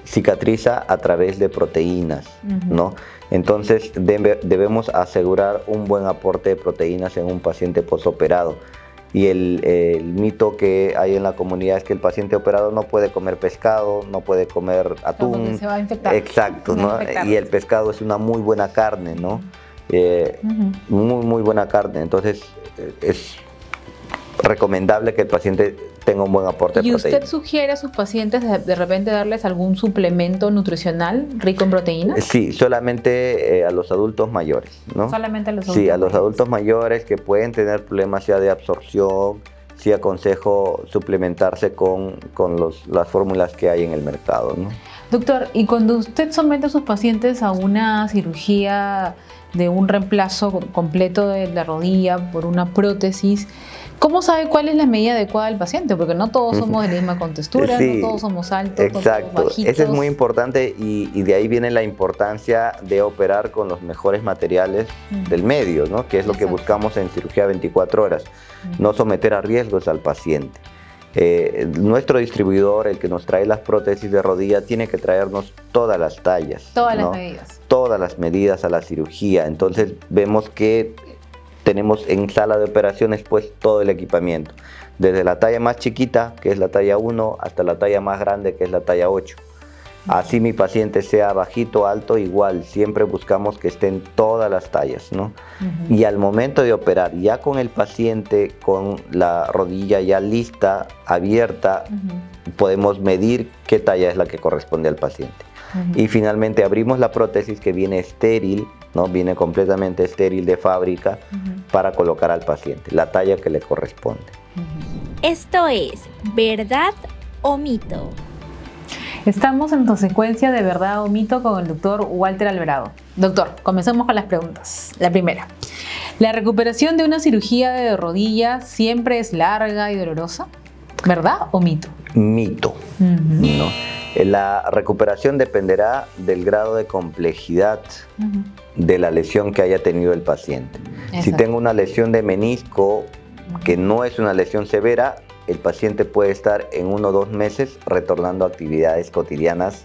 cicatriza a través de proteínas, ¿no? Entonces debemos asegurar un buen aporte de proteínas en un paciente postoperado. Y el mito que hay en la comunidad es que el paciente operado no puede comer pescado, no puede comer atún. Porque se va a infectar. Exacto, ¿no? Y el pescado es una muy buena carne, ¿no? Muy buena carne. Entonces es recomendable que el paciente tenga un buen aporte de proteína. ¿Y usted sugiere a sus pacientes de repente darles algún suplemento nutricional rico en proteínas? Sí, solamente a los adultos mayores, ¿no? Solamente a los adultos mayores. Sí, a los mayores. adultos mayores que pueden tener problemas ya de absorción. Sí aconsejo suplementarse con las fórmulas que hay en el mercado, ¿no? Doctor, y cuando usted somete a sus pacientes a una cirugía de un reemplazo completo de la rodilla por una prótesis, ¿cómo sabe cuál es la medida adecuada del paciente? Porque no todos somos de la misma contextura, no todos somos altos, exacto. No todos bajitos. Eso es muy importante y de ahí viene la importancia de operar con los mejores materiales del medio, ¿no? Que es lo que buscamos en cirugía 24 horas, no someter a riesgos al paciente. Nuestro distribuidor, el que nos trae las prótesis de rodilla, tiene que traernos todas las tallas. Todas las medidas. Todas las medidas a la cirugía. Entonces vemos que tenemos en sala de operaciones pues todo el equipamiento. Desde la talla más chiquita, que es la talla 1, hasta la talla más grande, que es la talla 8. Así mi paciente sea bajito, alto, igual, siempre buscamos que estén todas las tallas, ¿no? Y al momento de operar, ya con el paciente con la rodilla ya lista, abierta, podemos medir qué talla es la que corresponde al paciente. Y finalmente abrimos la prótesis que viene estéril, ¿no? Viene completamente estéril de fábrica para colocar al paciente, la talla que le corresponde. Esto es ¿Verdad o Mito? Estamos en nuestra secuencia de verdad o mito con el doctor Walter Alvarado. Doctor, comencemos con las preguntas. La primera, ¿la recuperación de una cirugía de rodilla siempre es larga y dolorosa? ¿Verdad o mito? Mito, ¿no? La recuperación dependerá del grado de complejidad de la lesión que haya tenido el paciente. Exacto. Si tengo una lesión de menisco que no es una lesión severa, el paciente puede estar en 1 o 2 meses retornando a actividades cotidianas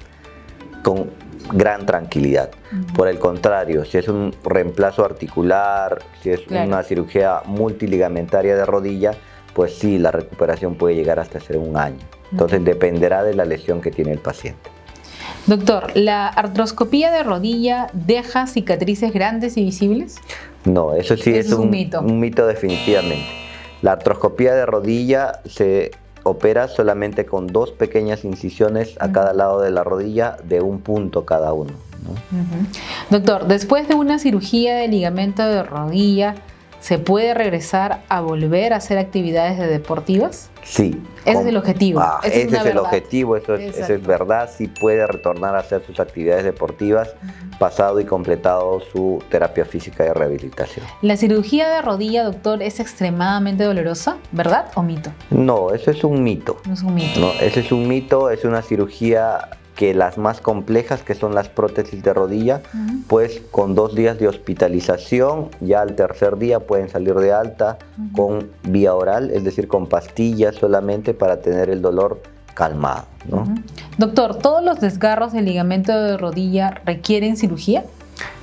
con gran tranquilidad. Por el contrario, si es un reemplazo articular, si es una cirugía multiligamentaria de rodilla, pues sí, la recuperación puede llegar hasta ser 1 año. Entonces dependerá de la lesión que tiene el paciente. Doctor, ¿la artroscopía de rodilla deja cicatrices grandes y visibles? No, eso sí es un mito. Un mito definitivamente. La artroscopía de rodilla se opera solamente con 2 pequeñas incisiones a cada lado de la rodilla de 1 punto cada uno, ¿no? Doctor, después de una cirugía de ligamento de rodilla, ¿se puede regresar a volver a hacer actividades deportivas? Sí. Ese es el objetivo. Ese es el objetivo, eso es verdad. Sí puede retornar a hacer sus actividades deportivas pasado y completado su terapia física de rehabilitación. La cirugía de rodilla, doctor, es extremadamente dolorosa, ¿verdad o mito? No, eso es un mito. No es un mito. No, ese es un mito, es una cirugía que las más complejas, que son las prótesis de rodilla, pues con 2 días de hospitalización, ya al tercer día pueden salir de alta con vía oral, es decir, con pastillas solamente para tener el dolor calmado, ¿no? Doctor, ¿todos los desgarros del ligamento de rodilla requieren cirugía?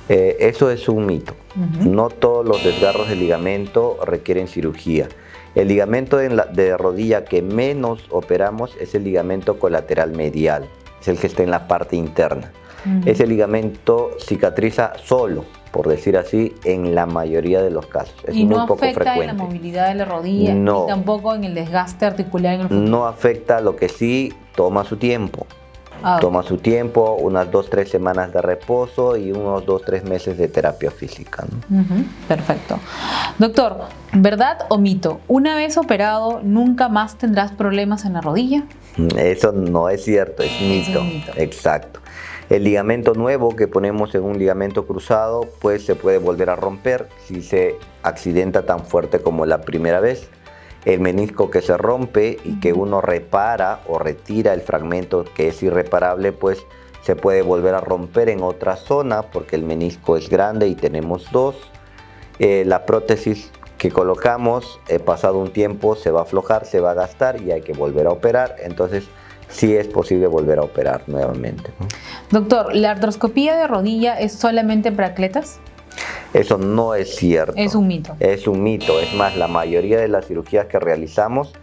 Eso es un mito. No todos los desgarros del ligamento requieren cirugía. El ligamento de rodilla que menos operamos es el ligamento colateral medial. Es el que está en la parte interna. Ese ligamento cicatriza solo, por decir así, en la mayoría de los casos. Es ¿Y no muy poco afecta frecuente. en la movilidad de la rodilla? No. Ni tampoco en el desgaste articular en el futuro. No afecta, lo que sí toma su tiempo. Toma su tiempo, unas 2-3 semanas de reposo y unos 2-3 meses de terapia física, ¿no? Perfecto. Doctor, ¿verdad o mito? Una vez operado, ¿nunca más tendrás problemas en la rodilla? Eso no es cierto, es mito. Exacto. El ligamento nuevo que ponemos en un ligamento cruzado, pues se puede volver a romper si se accidenta tan fuerte como la primera vez. El menisco que se rompe y que uno repara o retira el fragmento que es irreparable, pues se puede volver a romper en otra zona porque el menisco es grande y tenemos 2. La prótesis que colocamos, pasado un tiempo, se va a aflojar, se va a gastar y hay que volver a operar. Entonces sí es posible volver a operar nuevamente, ¿no? Doctor, ¿la artroscopía de rodilla es solamente para atletas? Eso no es cierto. Es un mito. Es un mito. Es más, la mayoría de las cirugías que realizamos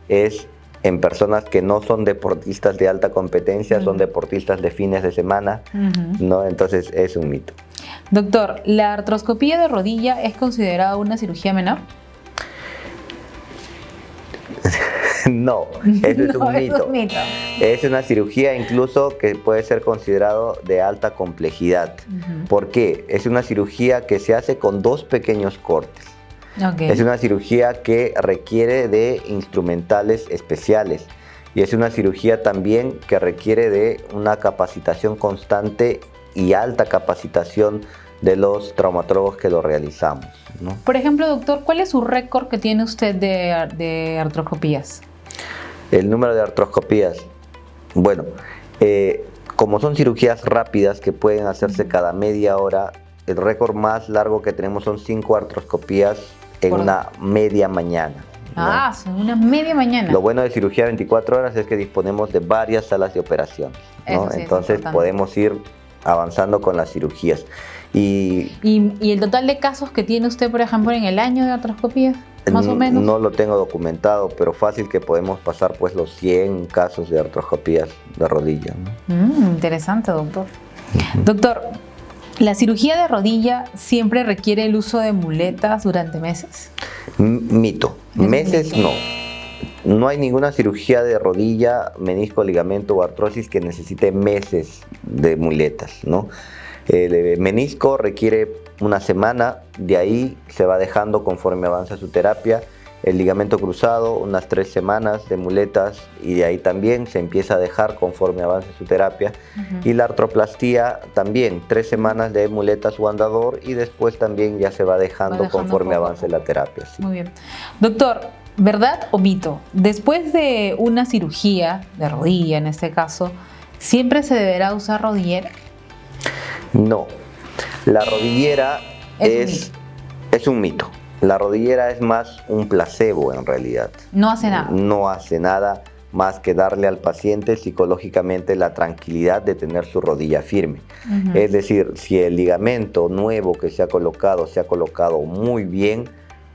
es en personas que no son deportistas de alta competencia, son deportistas de fines de semana, ¿no? Entonces es un mito. Doctor, ¿la artroscopía de rodilla es considerada una cirugía menor? No, eso es un mito. Es un mito. Es una cirugía incluso que puede ser considerado de alta complejidad. ¿Por qué? Es una cirugía que se hace con 2 pequeños cortes. Es una cirugía que requiere de instrumentales especiales y es una cirugía también que requiere de una capacitación constante y alta capacitación de los traumatólogos que lo realizamos, ¿no? Por ejemplo, doctor, ¿cuál es su récord que tiene usted de artroscopías? El número de artroscopías, bueno, como son cirugías rápidas que pueden hacerse cada media hora, el récord más largo que tenemos son 5 artroscopías en una media mañana, ¿no? Son una media mañana. Lo bueno de cirugía 24 horas es que disponemos de varias salas de operaciones, ¿no? Sí, entonces podemos ir avanzando con las cirugías. ¿Y el total de casos que tiene usted, por ejemplo, en el año de artroscopías? Más o menos. No lo tengo documentado, pero fácil que podemos pasar pues los 100 casos de artroscopías de rodilla, ¿no? Interesante, doctor. Doctor, ¿la cirugía de rodilla siempre requiere el uso de muletas durante meses? Mito. Meses no. No hay ninguna cirugía de rodilla, menisco, ligamento o artrosis que necesite meses de muletas, ¿no? El menisco requiere una semana, de ahí se va dejando conforme avanza su terapia. El ligamento cruzado, unas 3 semanas de muletas y de ahí también se empieza a dejar conforme avanza su terapia. Y la artroplastía también, 3 semanas de muletas o andador y después también ya se va dejando conforme avance la terapia. Sí. Muy bien. Doctor, ¿verdad o mito? Después de una cirugía de rodilla, en este caso, ¿siempre se deberá usar rodillera? No, la rodillera es un mito. La rodillera es más un placebo en realidad. No hace nada. No hace nada más que darle al paciente psicológicamente la tranquilidad de tener su rodilla firme. Es decir, si el ligamento nuevo que se ha colocado muy bien,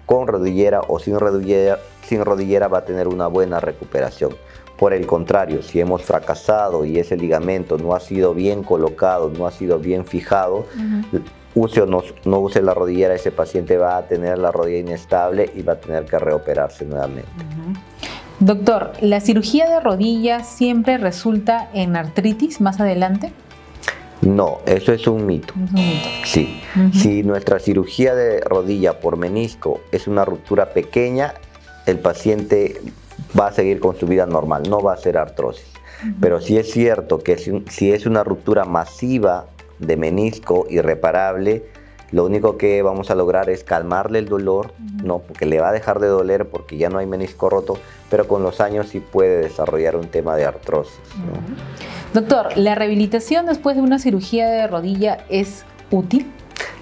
con rodillera o sin rodillera va a tener una buena recuperación. Por el contrario, si hemos fracasado y ese ligamento no ha sido bien colocado, no ha sido bien fijado, use o no use la rodillera, ese paciente va a tener la rodilla inestable y va a tener que reoperarse nuevamente. Doctor, ¿la cirugía de rodilla siempre resulta en artritis más adelante? No, eso es un mito. Es un mito. Sí. Si nuestra cirugía de rodilla por menisco es una ruptura pequeña, el paciente va a seguir con su vida normal, no va a ser artrosis. Pero sí es cierto que si es una ruptura masiva de menisco irreparable, lo único que vamos a lograr es calmarle el dolor, ¿no? Porque le va a dejar de doler porque ya no hay menisco roto, pero con los años sí puede desarrollar un tema de artrosis, ¿no? Doctor, ¿la rehabilitación después de una cirugía de rodilla es útil?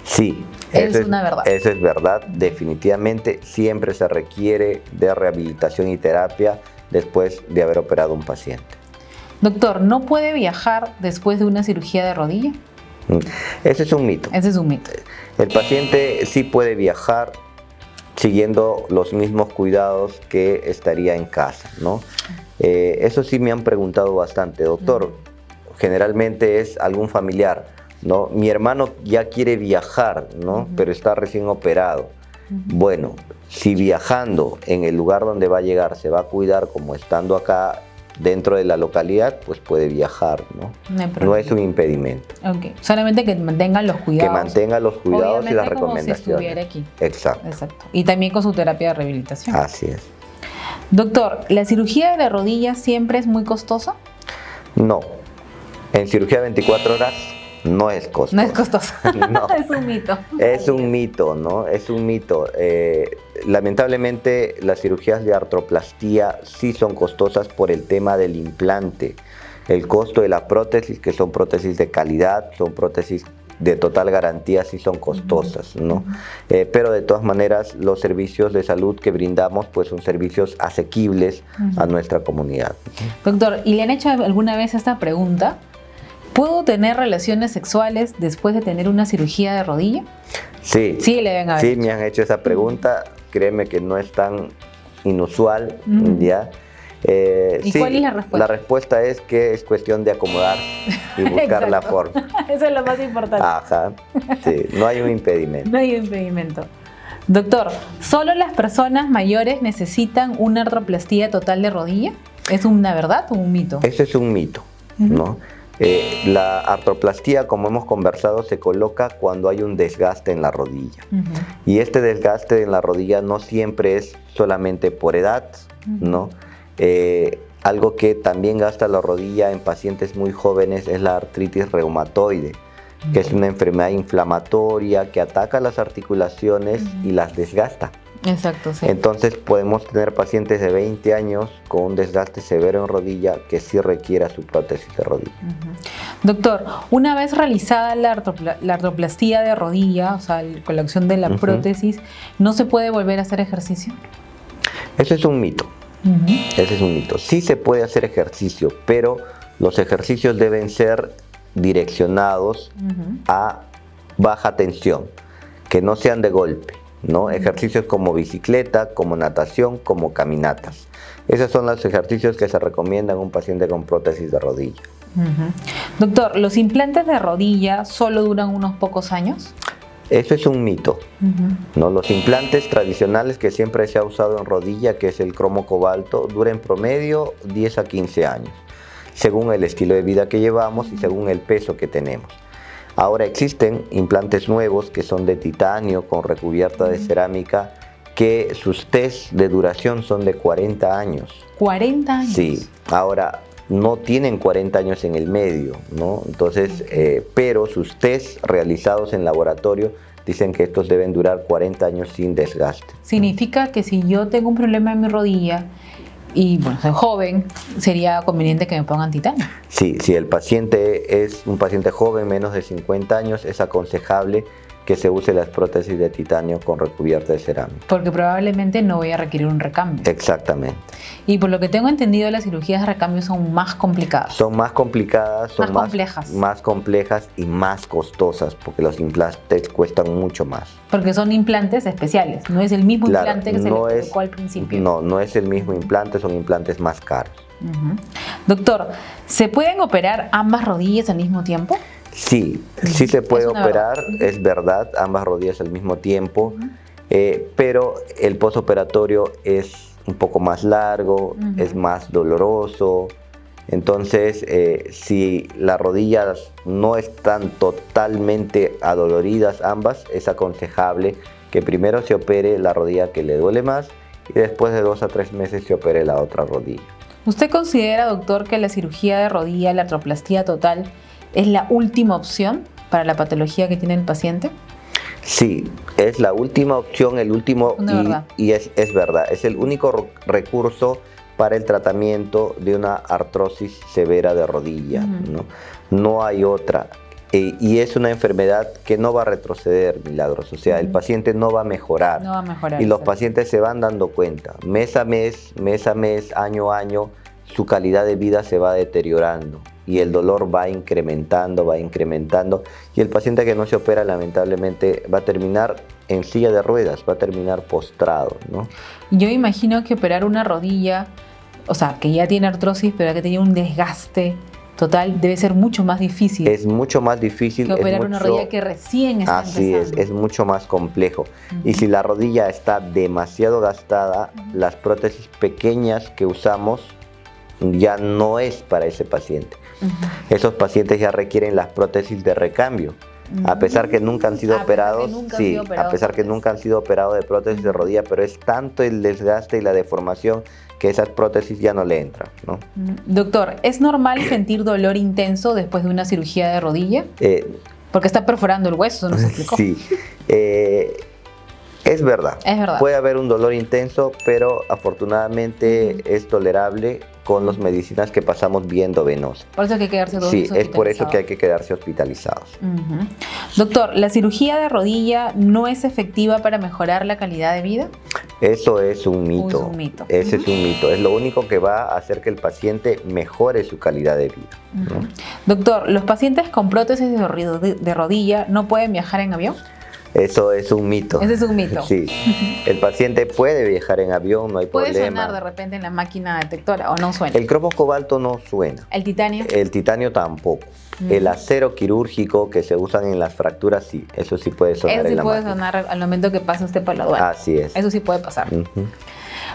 Sí. Es una verdad. Eso es verdad. Definitivamente siempre se requiere de rehabilitación y terapia después de haber operado a un paciente. Doctor, ¿no puede viajar después de una cirugía de rodilla? Ese es un mito. Ese es un mito. El paciente sí puede viajar siguiendo los mismos cuidados que estaría en casa, ¿no? Eso sí me han preguntado bastante, doctor. Generalmente es algún familiar, ¿no? Mi hermano ya quiere viajar, ¿no? Pero está recién operado. Bueno, si viajando en el lugar donde va a llegar se va a cuidar como estando acá dentro de la localidad, pues puede viajar, ¿no? No es un impedimento. Okay. Solamente que mantengan los cuidados. Que mantenga los cuidados y las recomendaciones. Como si estuviera aquí. Exacto. Exacto. Y también con su terapia de rehabilitación. Así es. Doctor, ¿la cirugía de la rodilla siempre es muy costosa? No. En cirugía 24 horas no es costosa. No es costosa. No. Es un mito. Es un mito, ¿no? Es un mito. Lamentablemente las cirugías de artroplastía sí son costosas por el tema del implante. El costo de la prótesis, que son prótesis de calidad, son prótesis de total garantía, sí son costosas, ¿no? Pero de todas maneras los servicios de salud que brindamos pues son servicios asequibles a nuestra comunidad. Doctor, ¿y le han hecho alguna vez esta pregunta? ¿Puedo tener relaciones sexuales después de tener una cirugía de rodilla? Sí, sí, le han sí me han hecho esa pregunta. Créeme que no es tan inusual, ¿ya? ¿Y sí, cuál es la respuesta? La respuesta es que es cuestión de acomodar y buscar la forma. Eso es lo más importante. Ajá, sí, no hay un impedimento. No hay impedimento. Doctor, ¿solo las personas mayores necesitan una artroplastía total de rodilla? ¿Es una verdad o un mito? Ese es un mito, ¿no? La artroplastía, como hemos conversado, se coloca cuando hay un desgaste en la rodilla. Y este desgaste en la rodilla no siempre es solamente por edad, ¿no? Algo que también gasta la rodilla en pacientes muy jóvenes es la artritis reumatoide, que es una enfermedad inflamatoria que ataca las articulaciones y las desgasta. Exacto, sí. Entonces podemos tener pacientes de 20 años con un desgaste severo en rodilla que sí requiera su prótesis de rodilla. Doctor, una vez realizada la artroplastía de rodilla, o sea, con la acción de la prótesis, ¿no se puede volver a hacer ejercicio? Ese es un mito. Ese es un mito. Sí se puede hacer ejercicio, pero los ejercicios deben ser direccionados a baja tensión, que no sean de golpe, ¿no? Ejercicios como bicicleta, como natación, como caminatas. Esos son los ejercicios que se recomiendan a un paciente con prótesis de rodilla. Doctor, ¿los implantes de rodilla solo duran unos pocos años? Eso es un mito, ¿no? Los implantes tradicionales que siempre se ha usado en rodilla, que es el cromo cobalto, duran en promedio 10 a 15 años, según el estilo de vida que llevamos y según el peso que tenemos. Ahora existen implantes nuevos que son de titanio con recubierta de cerámica, que sus test de duración son de 40 años. ¿40 años? Sí. Ahora, no tienen 40 años en el medio, ¿no? Entonces, pero sus test realizados en laboratorio dicen que estos deben durar 40 años sin desgaste. Significa que si yo tengo un problema en mi rodilla y bueno, soy joven, sería conveniente que me pongan titanio. Sí, si el paciente es un paciente joven, menos de 50 años, es aconsejable que se use las prótesis de titanio con recubierta de cerámica. Porque probablemente no voy a requerir un recambio. Exactamente. Y por lo que tengo entendido, las cirugías de recambio son más complicadas. Son más complicadas, son más complejas y más costosas, porque los implantes cuestan mucho más. Porque son implantes especiales, no es el mismo implante que se le colocó al principio. No es el mismo implante, son implantes más caros. Doctor, ¿se pueden operar ambas rodillas al mismo tiempo? Sí se puede operar, es verdad, ambas rodillas al mismo tiempo, pero el postoperatorio es un poco más largo, es más doloroso. Entonces, si las rodillas no están totalmente adoloridas ambas, es aconsejable que primero se opere la rodilla que le duele más y después de 2 a 3 meses se opere la otra rodilla. ¿Usted considera, doctor, que la cirugía de rodilla, la artroplastía total, es la última opción para la patología que tiene el paciente? Sí, es la última opción, es verdad, es el único recurso para el tratamiento de una artrosis severa de rodilla, no hay otra. Y es una enfermedad que no va a retroceder, Milagros, o sea, el paciente no va a mejorar. No va a mejorar. Y los pacientes se van dando cuenta, mes a mes, año a año, su calidad de vida se va deteriorando y el dolor va incrementando y el paciente que no se opera lamentablemente va a terminar en silla de ruedas, va a terminar postrado, ¿no? Yo imagino que operar una rodilla, o sea, que ya tiene artrosis, pero que tiene un desgaste total, debe ser mucho más difícil. Es mucho más difícil que operar una rodilla que recién está empezando. Así es mucho más complejo. Y si la rodilla está demasiado gastada, las prótesis pequeñas que usamos ya no es para ese paciente. Esos pacientes ya requieren las prótesis de recambio. A pesar que nunca han sido operados, a pesar que nunca han sido operados de prótesis de rodilla, pero es tanto el desgaste y la deformación que esas prótesis ya no le entran, ¿no? Doctor, ¿es normal sentir dolor intenso después de una cirugía de rodilla? Porque está perforando el hueso, ¿no se explicó? Sí, es verdad. Puede haber un dolor intenso, pero afortunadamente es tolerable con las medicinas que pasamos viendo venosa. Por eso hay que quedarse hospitalizados. Sí, es por eso que hay que quedarse hospitalizados. Doctor, ¿la cirugía de rodilla no es efectiva para mejorar la calidad de vida? Eso es un mito. Ese es un mito. Es lo único que va a hacer que el paciente mejore su calidad de vida, ¿no? Doctor, ¿los pacientes con prótesis de rodilla no pueden viajar en avión? Eso es un mito. Ese es un mito. Sí. El paciente puede viajar en avión, no hay problema. ¿Puede sonar de repente en la máquina detectora o no suena? El cromo cobalto no suena. ¿El titanio? El titanio tampoco. El acero quirúrgico que se usan en las fracturas, sí. Eso sí puede sonar en la máquina. Eso sí puede sonar al momento que pasa usted por la aduana. Así es. Eso sí puede pasar.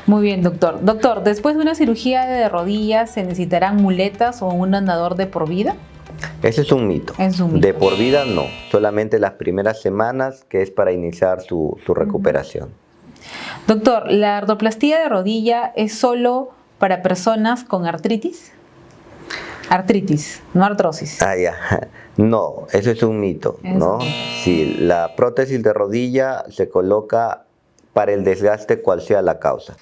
Muy bien, doctor. Doctor, ¿después de una cirugía de rodillas se necesitarán muletas o un andador de por vida? Ese es un mito. De por vida no, solamente las primeras semanas, que es para iniciar su recuperación. Doctor, ¿la artroplastía de rodilla es solo para personas con artritis? Artritis, no artrosis. No, eso es un mito, ¿no? Sí, la prótesis de rodilla se coloca para el desgaste, cual sea la causa.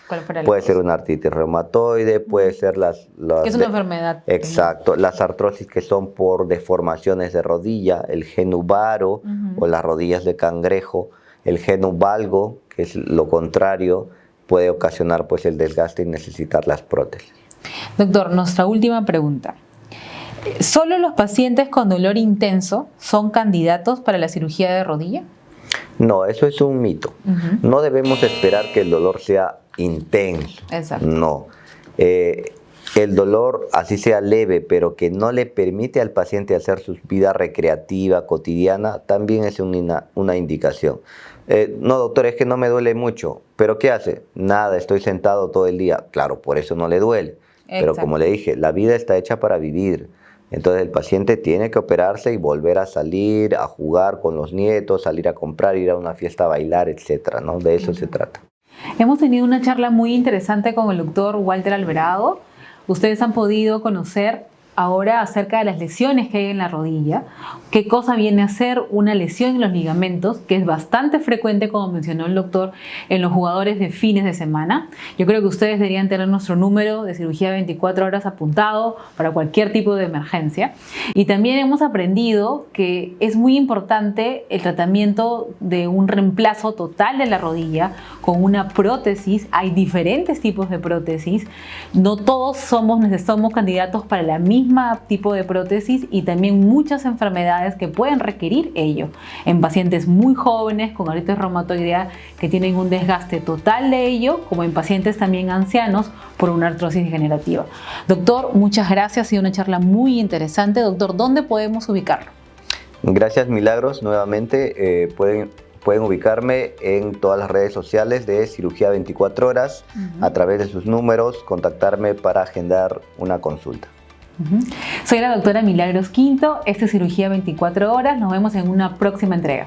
Puede ser una artritis reumatoide, puede ser que es una enfermedad. Exacto, las artrosis que son por deformaciones de rodilla, el genu varo o las rodillas de cangrejo, el genu valgo, que es lo contrario, puede ocasionar pues el desgaste y necesitar las prótesis. Doctor, nuestra última pregunta. ¿Solo los pacientes con dolor intenso son candidatos para la cirugía de rodilla? No, eso es un mito. No debemos esperar que el dolor sea intenso. Exacto. No. El dolor, así sea leve, pero que no le permite al paciente hacer su vida recreativa, cotidiana, también es una indicación. No, doctor, es que no me duele mucho. ¿Pero qué hace? Nada, estoy sentado todo el día. Claro, por eso no le duele. Pero como le dije, la vida está hecha para vivir. Entonces el paciente tiene que operarse y volver a salir, a jugar con los nietos, salir a comprar, ir a una fiesta a bailar, etcétera, ¿no? De eso se trata. Hemos tenido una charla muy interesante con el doctor Walter Alvarado. Ustedes han podido conocer ahora acerca de las lesiones que hay en la rodilla. ¿Qué cosa viene a ser una lesión en los ligamentos? Que es bastante frecuente, como mencionó el doctor, en los jugadores de fines de semana. Yo creo que ustedes deberían tener nuestro número de cirugía 24 horas apuntado para cualquier tipo de emergencia. Y también hemos aprendido que es muy importante el tratamiento de un reemplazo total de la rodilla con una prótesis. Hay diferentes tipos de prótesis. No todos somos candidatos para la misma tipo de prótesis, y también muchas enfermedades que pueden requerir ello en pacientes muy jóvenes con artritis reumatoidea que tienen un desgaste total de ello, como en pacientes también ancianos por una artrosis degenerativa. Doctor, muchas gracias, ha sido una charla muy interesante. Doctor, ¿dónde podemos ubicarlo? Gracias, Milagros. Nuevamente pueden ubicarme en todas las redes sociales de Cirugía 24 Horas, a través de sus números, contactarme para agendar una consulta. Soy la doctora Milagros Quinto, esta es Cirugía 24 Horas, nos vemos en una próxima entrega.